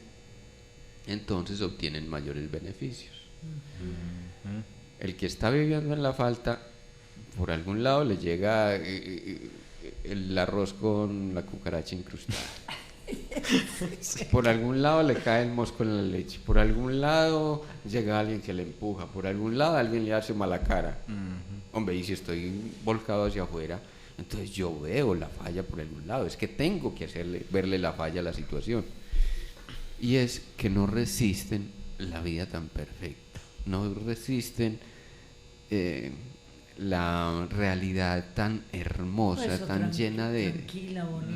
entonces obtienen mayores beneficios. El que está viviendo en la falta, por algún lado le llega el arroz con la cucaracha incrustada. Por algún lado le cae el mosco en la leche, por algún lado llega alguien que le empuja, por algún lado alguien le hace mala cara. Hombre, y si estoy volcado hacia afuera, entonces yo veo la falla por algún lado. Es que tengo que verle la falla a la situación, y es que no resisten la vida tan perfecta, no resisten la realidad tan hermosa, pues tan llena de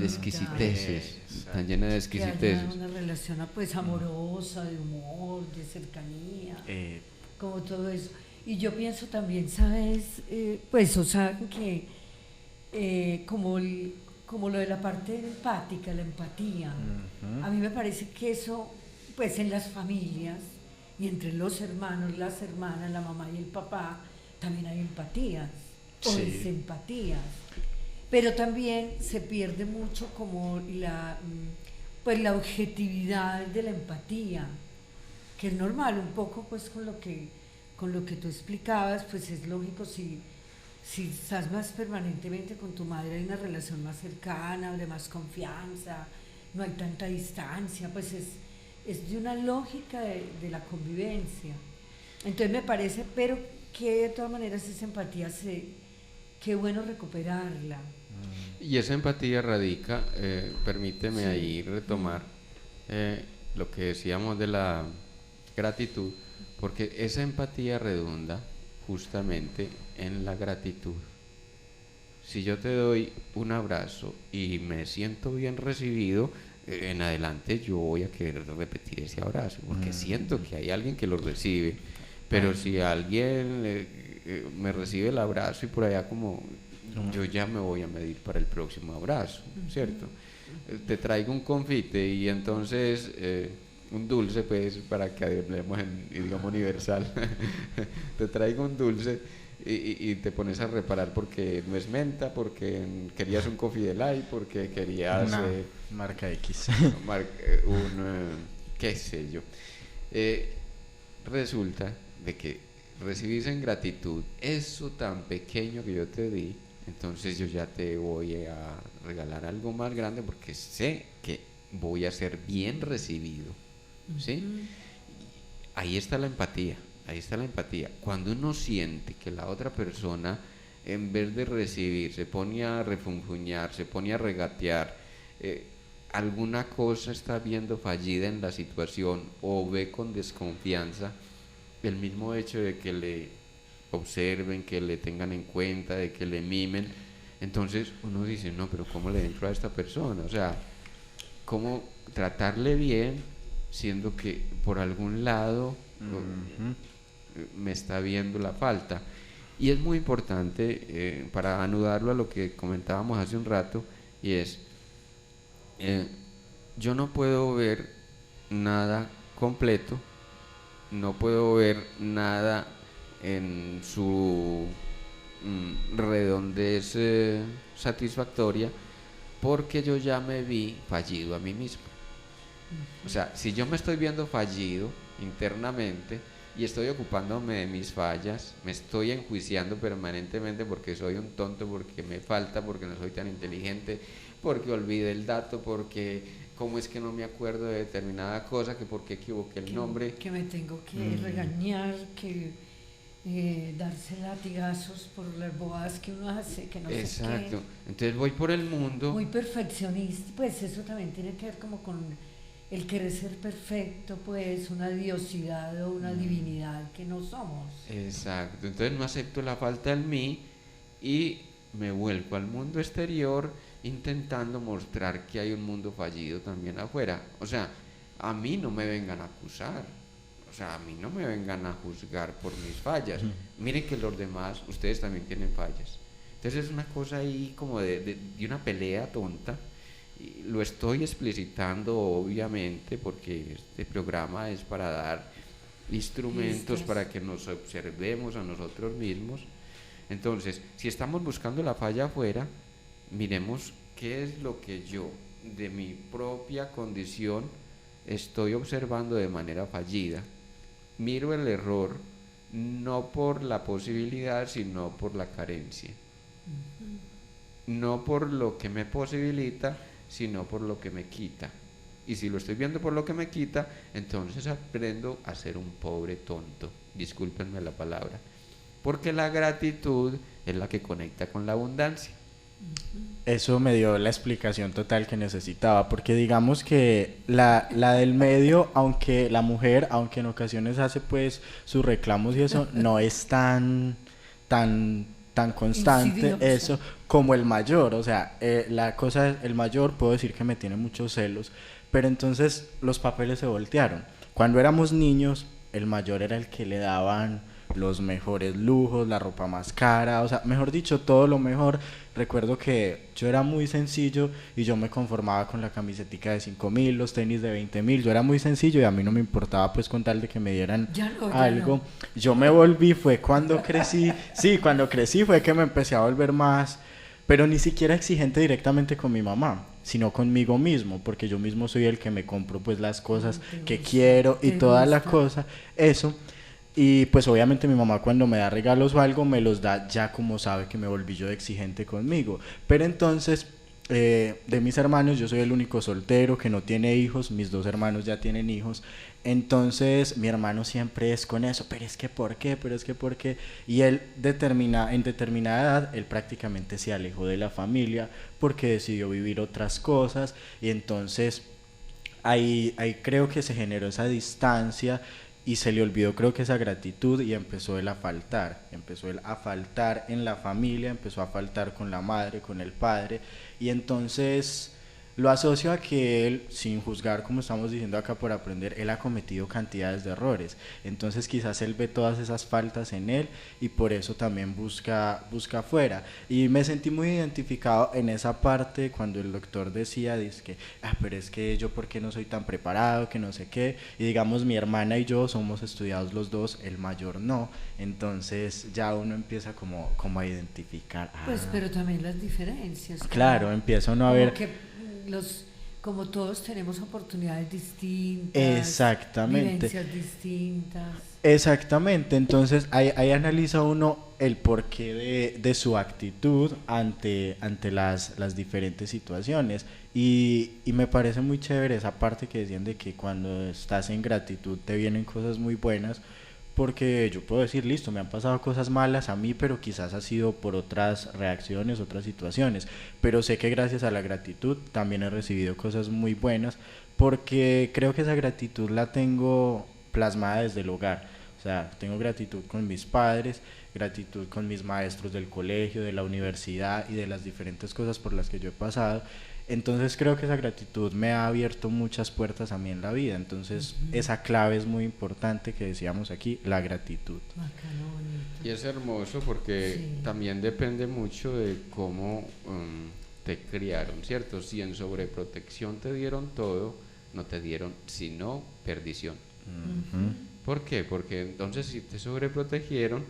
exquisiteces, tan llena de exquisiteces. Que haya una relación pues amorosa, de humor, de cercanía, como todo eso. Y yo pienso también, ¿sabes? Pues, o sea, que como lo de la parte empática, la empatía, a mí me parece que eso, pues en las familias y entre los hermanos, las hermanas, la mamá y el papá, también hay empatías o desempatías, pero también se pierde mucho como la objetividad de la empatía, que es normal un poco pues con lo que tú explicabas, pues es lógico si estás más permanentemente con tu madre, hay una relación más cercana, de más confianza, no hay tanta distancia, pues es de una lógica de la convivencia. Entonces me parece, pero que de todas maneras esa empatía, qué bueno recuperarla. Y esa empatía radica, permíteme Sí. ahí retomar lo que decíamos de la gratitud, porque esa empatía redunda justamente en la gratitud. Si yo te doy un abrazo y me siento bien recibido, en adelante yo voy a querer repetir ese abrazo, porque siento que hay alguien que lo recibe. Pero si alguien me recibe el abrazo y por allá como yo ya me voy a medir para el próximo abrazo, ¿cierto? Te traigo un confite y entonces un dulce, pues, para que hablemos en idioma universal. Te traigo un dulce y te pones a reparar porque no es menta, porque querías un Coffee Delight, porque querías una marca X. qué sé yo. Resulta de que recibís en gratitud eso tan pequeño que yo te di, entonces yo ya te voy a regalar algo más grande porque sé que voy a ser bien recibido, ¿sí? Ahí está la empatía, ahí está la empatía. Cuando uno siente que la otra persona, en vez de recibir, se pone a refunfuñar, se pone a regatear, alguna cosa está viendo fallida en la situación o ve con desconfianza, el mismo hecho de que le observen, que le tengan en cuenta, de que le mimen, entonces uno dice, no, pero ¿cómo le entro a esta persona? O sea, ¿cómo tratarle bien siendo que por algún lado me está viendo la falta? Y es muy importante, para anudarlo a lo que comentábamos hace un rato, y es, yo no puedo ver nada completo, no puedo ver nada en su redondez satisfactoria, porque yo ya me vi fallido a mí mismo. O sea, si yo me estoy viendo fallido internamente y estoy ocupándome de mis fallas, me estoy enjuiciando permanentemente porque soy un tonto, porque me falta, porque no soy tan inteligente, porque olvidé el dato, porque cómo es que no me acuerdo de determinada cosa, que porque equivoqué el nombre. Que me tengo que regañar, que darse latigazos por las bobadas que uno hace, que no sé qué. Exacto. Entonces voy por el mundo. Muy perfeccionista, pues eso también tiene que ver como con el querer ser perfecto, pues una diosidad o una divinidad que no somos. Exacto. Entonces no acepto la falta en mí y me vuelco al mundo exterior intentando mostrar que hay un mundo fallido también afuera. O sea, a mí no me vengan a acusar, o sea, a mí no me vengan a juzgar por mis fallas. Miren que los demás, ustedes también tienen fallas. Entonces es una cosa ahí como de una pelea tonta. Y lo estoy explicitando obviamente porque este programa es para dar instrumentos para que nos observemos a nosotros mismos. Entonces, si estamos buscando la falla afuera, miremos qué es lo que yo, de mi propia condición, estoy observando de manera fallida. Miro el error no por la posibilidad, sino por la carencia. No por lo que me posibilita, sino por lo que me quita. Y si lo estoy viendo por lo que me quita, entonces aprendo a ser un pobre tonto. Discúlpenme la palabra. Porque la gratitud es la que conecta con la abundancia. Eso me dio la explicación total que necesitaba, porque digamos que la del medio, aunque la mujer, aunque en ocasiones hace pues sus reclamos y eso, no es tan constante eso como el mayor. O sea, la cosa es, el mayor puedo decir que me tiene muchos celos, pero entonces los papeles se voltearon. Cuando éramos niños, el mayor era el que le daban los mejores lujos, la ropa más cara, o sea, mejor dicho, todo lo mejor. Recuerdo que yo era muy sencillo y yo me conformaba con la camisetica de 5.000, los tenis de 20.000, yo era muy sencillo y a mí no me importaba pues con tal de que me dieran algo. Yo me volví, fue cuando crecí, sí, cuando crecí fue que me empecé a volver más, pero ni siquiera exigente directamente con mi mamá, sino conmigo mismo, porque yo mismo soy el que me compro pues las cosas que quiero y toda la cosa, eso. Y pues obviamente mi mamá cuando me da regalos o algo me los da ya como sabe que me volví yo de exigente conmigo. Pero entonces de mis hermanos yo soy el único soltero que no tiene hijos, mis dos hermanos ya tienen hijos, entonces mi hermano siempre es con eso, pero es que ¿por qué? Pero es que ¿por qué? Y él en determinada edad, él prácticamente se alejó de la familia porque decidió vivir otras cosas y entonces ahí creo que se generó esa distancia y se le olvidó creo que esa gratitud y empezó él a faltar en la familia, empezó a faltar con la madre, con el padre y entonces lo asocio a que él, sin juzgar como estamos diciendo acá por aprender, él ha cometido cantidades de errores, entonces quizás él ve todas esas faltas en él y por eso también busca afuera y me sentí muy identificado en esa parte cuando el doctor decía, dizque, pero es que yo por qué no soy tan preparado, que no sé qué, y digamos mi hermana y yo somos estudiados los dos, el mayor no, entonces ya uno empieza como a identificar. Pues pero también las diferencias. Claro, empieza uno a ver como todos tenemos oportunidades distintas, exactamente, vivencias distintas. Exactamente, entonces ahí analiza uno el porqué de su actitud ante las diferentes situaciones y me parece muy chévere esa parte que decían de que cuando estás en gratitud te vienen cosas muy buenas, porque yo puedo decir, listo, me han pasado cosas malas a mí, pero quizás ha sido por otras reacciones, otras situaciones, pero sé que gracias a la gratitud también he recibido cosas muy buenas, porque creo que esa gratitud la tengo plasmada desde el hogar, o sea, tengo gratitud con mis padres, gratitud con mis maestros del colegio, de la universidad y de las diferentes cosas por las que yo he pasado. Entonces creo que esa gratitud me ha abierto muchas puertas a mí en la vida, entonces esa clave es muy importante que decíamos aquí, la gratitud. Y es hermoso porque también depende mucho de cómo te criaron, ¿cierto? Si en sobreprotección te dieron todo, no te dieron sino perdición. ¿Por qué? Porque entonces si te sobreprotegieron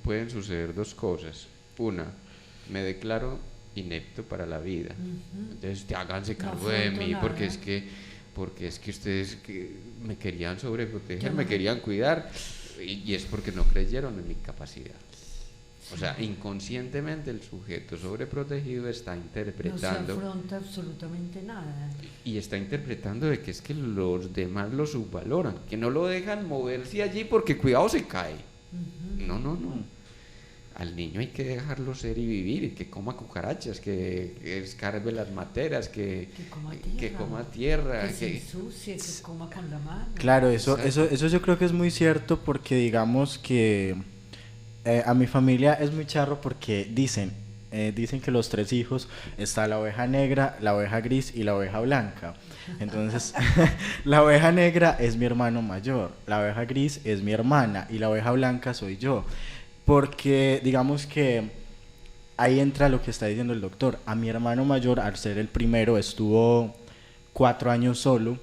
pueden suceder dos cosas. Una, me declaro inepto para la vida, entonces háganse cargo de mí porque es que ustedes me querían sobreproteger, me querían cuidar y es porque no creyeron en mi capacidad. O sea, inconscientemente el sujeto sobreprotegido está interpretando, no se afronta absolutamente nada y está interpretando de que es que los demás lo subvaloran, que no lo dejan moverse allí porque cuidado se cae. No. Al niño hay que dejarlo ser y vivir, que coma cucarachas, que escarbe las materas, que coma tierra, que se ensucie, que coma con la mano. Claro, eso yo creo que es muy cierto porque digamos que a mi familia es muy charro porque dicen que los tres hijos está la oveja negra, la oveja gris y la oveja blanca. Entonces la oveja negra es mi hermano mayor, la oveja gris es mi hermana y la oveja blanca soy yo. Porque digamos que ahí entra lo que está diciendo el doctor. A mi hermano mayor, al ser el primero, estuvo 4 años solo,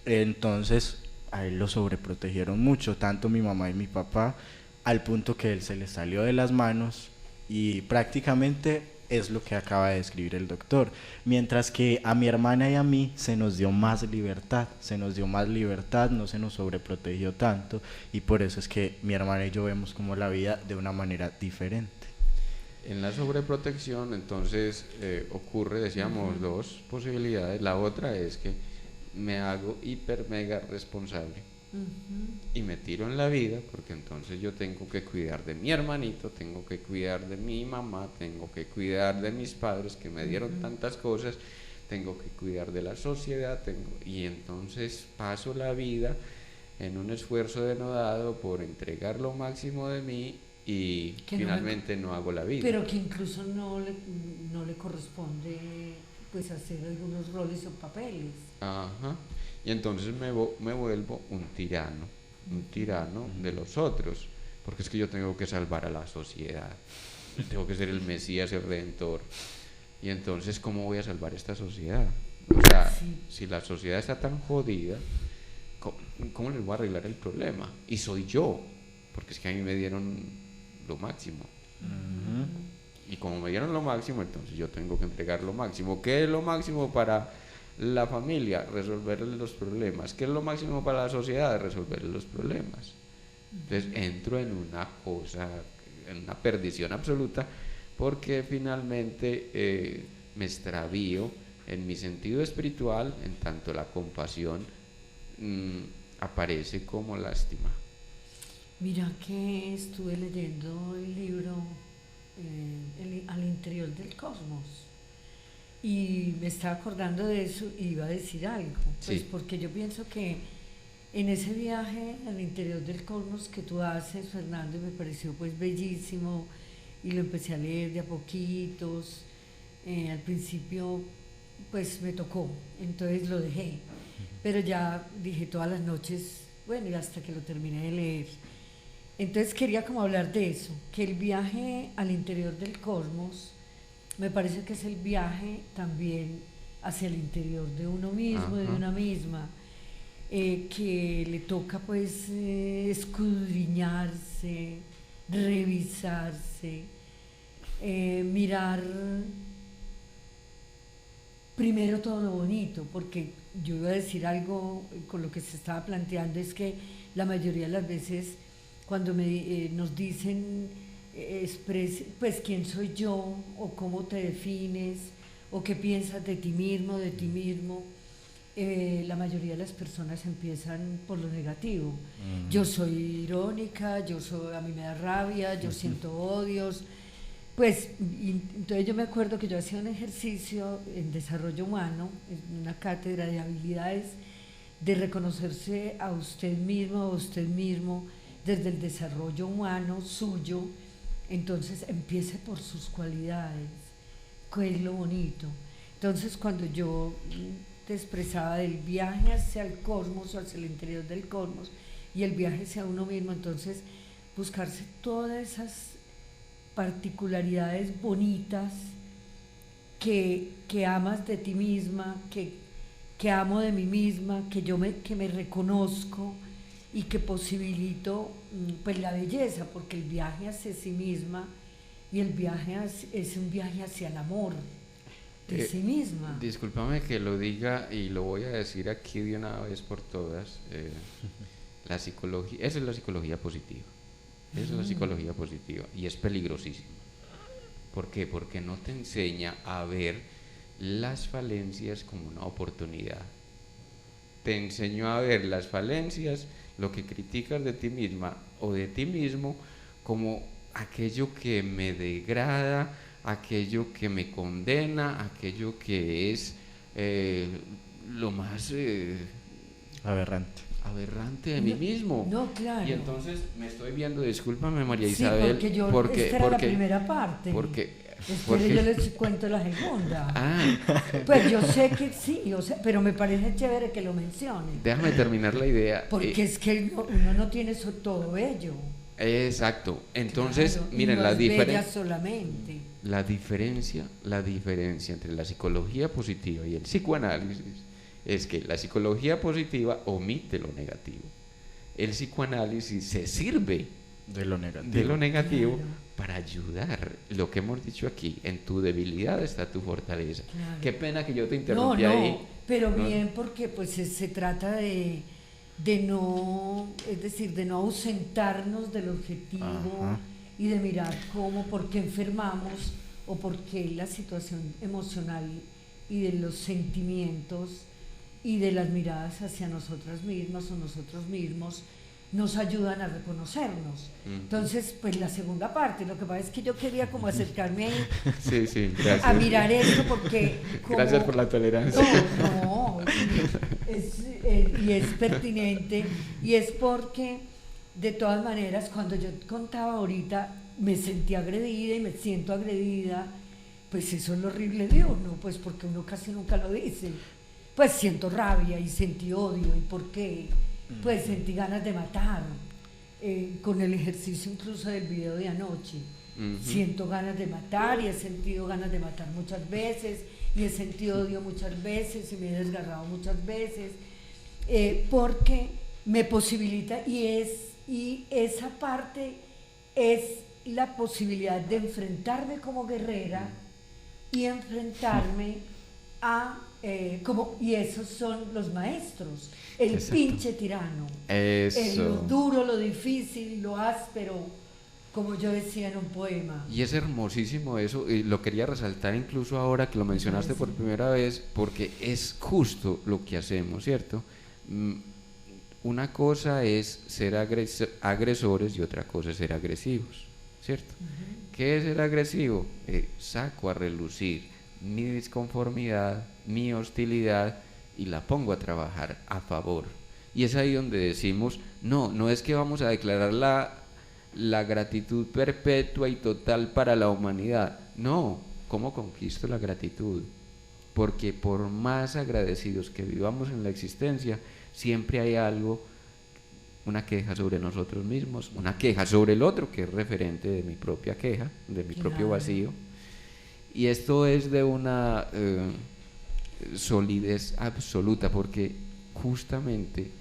entonces a él lo sobreprotegieron mucho, tanto mi mamá y mi papá, al punto que él se le salió de las manos y prácticamente es lo que acaba de describir el doctor. Mientras que a mi hermana y a mí se nos dio más libertad, no se nos sobreprotegió tanto y por eso es que mi hermana y yo vemos como la vida de una manera diferente. En la sobreprotección entonces ocurre, decíamos, dos posibilidades. La otra es que me hago hiper mega responsable y me tiro en la vida porque entonces yo tengo que cuidar de mi hermanito, tengo que cuidar de mi mamá, tengo que cuidar de mis padres que me dieron tantas cosas, tengo que cuidar de la sociedad, y entonces paso la vida en un esfuerzo denodado por entregar lo máximo de mí y que finalmente no hago la vida. Pero que incluso no le corresponde pues hacer algunos roles o papeles. Ajá. Y entonces me vuelvo un tirano de los otros, porque es que yo tengo que salvar a la sociedad, tengo que ser el Mesías, el Redentor, y entonces ¿cómo voy a salvar esta sociedad? O sea, si la sociedad está tan jodida, ¿cómo les voy a arreglar el problema? Y soy yo, porque es que a mí me dieron lo máximo. Y como me dieron lo máximo, entonces yo tengo que entregar lo máximo. ¿Qué es lo máximo para la familia? Resolverle los problemas. ¿Qué es lo máximo para la sociedad? Resolverle los problemas. Entonces entro en una cosa, en una perdición absoluta, porque finalmente me extravío en mi sentido espiritual, en tanto la compasión aparece como lástima. Mira que estuve leyendo el libro Al interior del cosmos y me estaba acordando de eso y iba a decir algo, pues Sí. porque yo pienso que en ese viaje al interior del cosmos que tú haces, Fernando, y me pareció pues bellísimo y lo empecé a leer de a poquitos. Al principio pues me tocó, entonces lo dejé, pero ya dije todas las noches, bueno, y hasta que lo terminé de leer. Entonces quería como hablar de eso, que el viaje al interior del cosmos me parece que es el viaje también hacia el interior de uno mismo, de Ajá. una misma, que le toca pues escudriñarse, revisarse, mirar primero todo lo bonito, porque yo iba a decir algo con lo que se estaba planteando, es que la mayoría de las veces cuando nos dicen pues quién soy yo, o cómo te defines, o qué piensas de ti mismo, la mayoría de las personas empiezan por lo negativo. Yo soy irónica, a mí me da rabia, yo siento odios. Pues, entonces yo me acuerdo que yo hacía un ejercicio en desarrollo humano, en una cátedra de habilidades, de reconocerse a usted mismo, a usted mismo, desde el desarrollo humano suyo. Entonces empiece por sus cualidades, que es lo bonito. Entonces cuando yo te expresaba del viaje hacia el cosmos, o hacia el interior del cosmos, y el viaje hacia uno mismo, entonces buscarse todas esas particularidades bonitas que amas de ti misma, que amo de mí misma, que me reconozco y que posibilito pues la belleza, porque el viaje hacia sí misma y el viaje es un viaje hacia el amor de sí misma. Discúlpame que lo diga y lo voy a decir aquí de una vez por todas. La psicología, esa es la psicología positiva. Esa es la psicología positiva y es peligrosísima. ¿Por qué? Porque no te enseña a ver las falencias como una oportunidad. Te enseñó a ver las falencias, lo que criticas de ti misma o de ti mismo, como aquello que me degrada, aquello que me condena, aquello que es lo más aberrante de mí mismo. No, claro. Y entonces me estoy viendo, discúlpame María Sí, Isabel, porque esta era la primera parte. Espere, yo les cuento la segunda. Pues yo sé que sí, pero me parece chévere que lo mencione. Déjame terminar la idea. Porque es que uno no tiene eso todo bello. Exacto. Entonces, Claro, miren, no la es bella diferencia. solamente. La diferencia entre la psicología positiva y el psicoanálisis es que la psicología positiva omite lo negativo. El psicoanálisis se sirve de lo negativo Claro. para ayudar. Lo que hemos dicho aquí, en tu debilidad está tu fortaleza. Claro. Qué pena que yo te interrumpí ahí. Pero No. bien, porque pues se trata de no, es decir, de no ausentarnos del objetivo. Ajá. Y de mirar por qué enfermamos, o por qué la situación emocional y de los sentimientos y de las miradas hacia nosotras mismas o nosotros mismos nos ayudan a reconocernos. Entonces, pues la segunda parte, lo que pasa es que yo quería como acercarme ahí Sí, gracias. a mirar esto, porque Gracias por la tolerancia. No, y es pertinente, y es porque de todas maneras, cuando yo contaba ahorita, me sentí agredida y me siento agredida, pues eso es lo horrible de uno, pues porque uno casi nunca lo dice. Pues siento rabia y sentí odio, ¿y por qué? Pues sentí ganas de matar, con el ejercicio incluso del video de anoche. Siento ganas de matar y he sentido ganas de matar muchas veces, y he sentido odio muchas veces y me he desgarrado muchas veces, porque me posibilita, y esa parte es la posibilidad de enfrentarme como guerrera y enfrentarme y esos son los maestros, el Exacto. pinche tirano, Eso. lo duro, lo difícil, lo áspero, como yo decía en un poema. Y es hermosísimo eso, y lo quería resaltar incluso ahora que lo mencionaste por primera vez, porque es justo lo que hacemos, ¿cierto? Una cosa es ser agresores y otra cosa es ser agresivos, ¿cierto? ¿Qué es ser agresivo? Saco a relucir mi disconformidad, mi hostilidad y la pongo a trabajar a favor. Y es ahí donde decimos, no es que vamos a declarar la gratitud perpetua y total para la humanidad. No, ¿cómo conquisto la gratitud? Porque por más agradecidos que vivamos en la existencia, siempre hay algo, una queja sobre nosotros mismos, una queja sobre el otro, que es referente de mi propia queja, de mi propio vacío. Y esto es de una solidez absoluta, porque justamente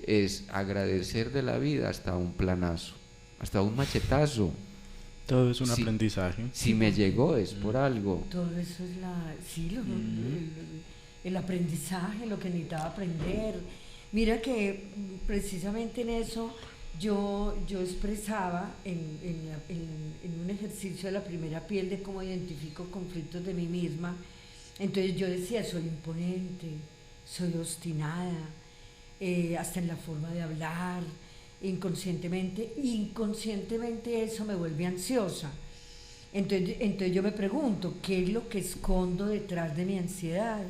es agradecer de la vida hasta un planazo, hasta un machetazo. Todo es un aprendizaje. Si me llegó es por algo. Todo eso es el aprendizaje, lo que necesitaba aprender. Mira que precisamente en eso yo expresaba en un ejercicio de la primera piel de cómo identifico conflictos de mí misma. Entonces yo decía, soy imponente, soy obstinada, hasta en la forma de hablar, inconscientemente eso me vuelve ansiosa. Entonces yo me pregunto, ¿qué es lo que escondo detrás de mi ansiedad?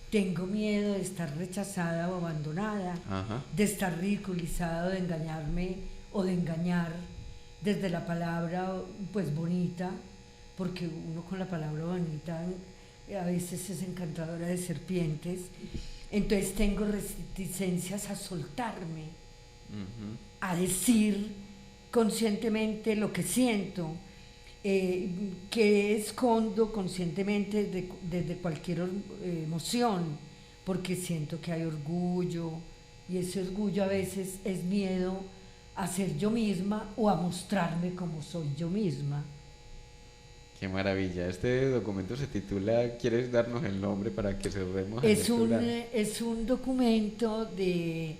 Tengo miedo de estar rechazada o abandonada, de estar ridiculizada o de engañarme o de engañar desde la palabra pues bonita, porque uno con la palabra bonita a veces es encantadora de serpientes. Entonces tengo reticencias a soltarme, a decir conscientemente lo que siento, que escondo conscientemente desde cualquier emoción, porque siento que hay orgullo, y ese orgullo a veces es miedo a ser yo misma o a mostrarme como soy yo misma. Qué maravilla. Este documento se titula, ¿quieres darnos el nombre para que cerremos? Es un documento de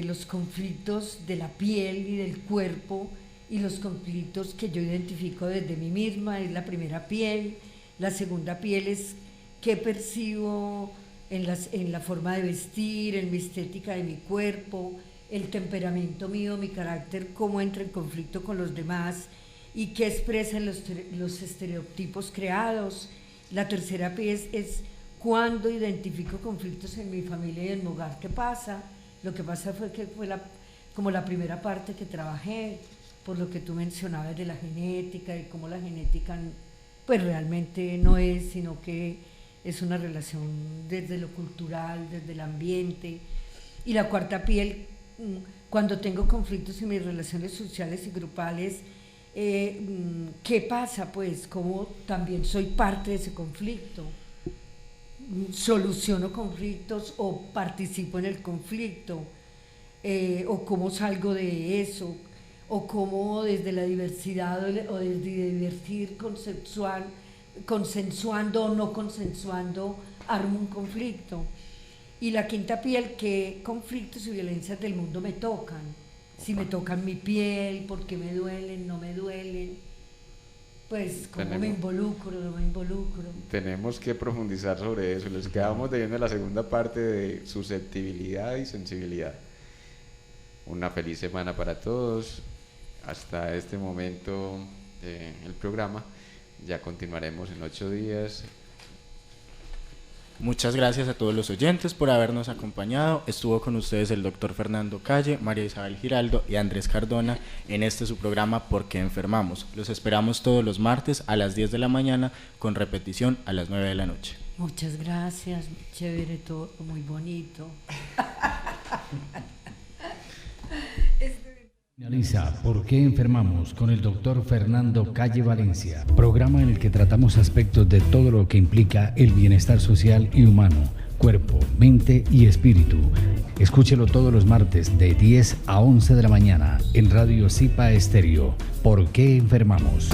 los conflictos de la piel y del cuerpo, y los conflictos que yo identifico desde mí misma. Es la primera piel. La segunda piel es qué percibo en la forma de vestir, en mi estética de mi cuerpo, el temperamento mío, mi carácter, cómo entra en conflicto con los demás y qué expresan los estereotipos creados. La tercera piel es cuando identifico conflictos en mi familia y en mi hogar. ¿Qué pasa? Lo que pasa fue que fue como la primera parte que trabajé, por lo que tú mencionabas de la genética y cómo la genética pues realmente no es, sino que es una relación desde lo cultural, desde el ambiente. Y la cuarta piel, cuando tengo conflictos en mis relaciones sociales y grupales, ¿qué pasa? Pues cómo también soy parte de ese conflicto, soluciono conflictos o participo en el conflicto, o cómo salgo de eso, o cómo desde la diversidad o desde divertir consensuando o no consensuando armo un conflicto. Y la quinta piel, qué conflictos y violencias del mundo me tocan, si me tocan mi piel, por qué me duelen, no me duelen, pues cómo me involucro, no me involucro. Tenemos que profundizar sobre eso. Les quedamos debiendo la segunda parte de susceptibilidad y sensibilidad. Una feliz semana para todos. Hasta este momento el programa. Ya continuaremos en 8 días. Muchas gracias a todos los oyentes por habernos acompañado. Estuvo con ustedes el doctor Fernando Calle, María Isabel Giraldo y Andrés Cardona en su programa ¿Por qué enfermamos? Los esperamos todos los martes a las 10 de la mañana con repetición a las 9 de la noche. Muchas gracias, chévere todo, muy bonito. Finaliza ¿Por qué enfermamos? Con el doctor Fernando Calle Valencia, programa en el que tratamos aspectos de todo lo que implica el bienestar social y humano, cuerpo, mente y espíritu. Escúchelo todos los martes de 10 a 11 de la mañana en Radio Zipa Estéreo. ¿Por qué enfermamos?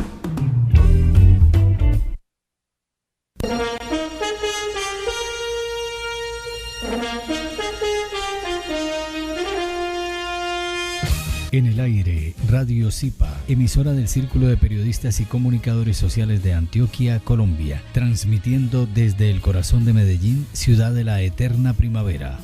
En el aire, Radio Zipa, emisora del Círculo de Periodistas y Comunicadores Sociales de Antioquia, Colombia, transmitiendo desde el corazón de Medellín, ciudad de la eterna primavera.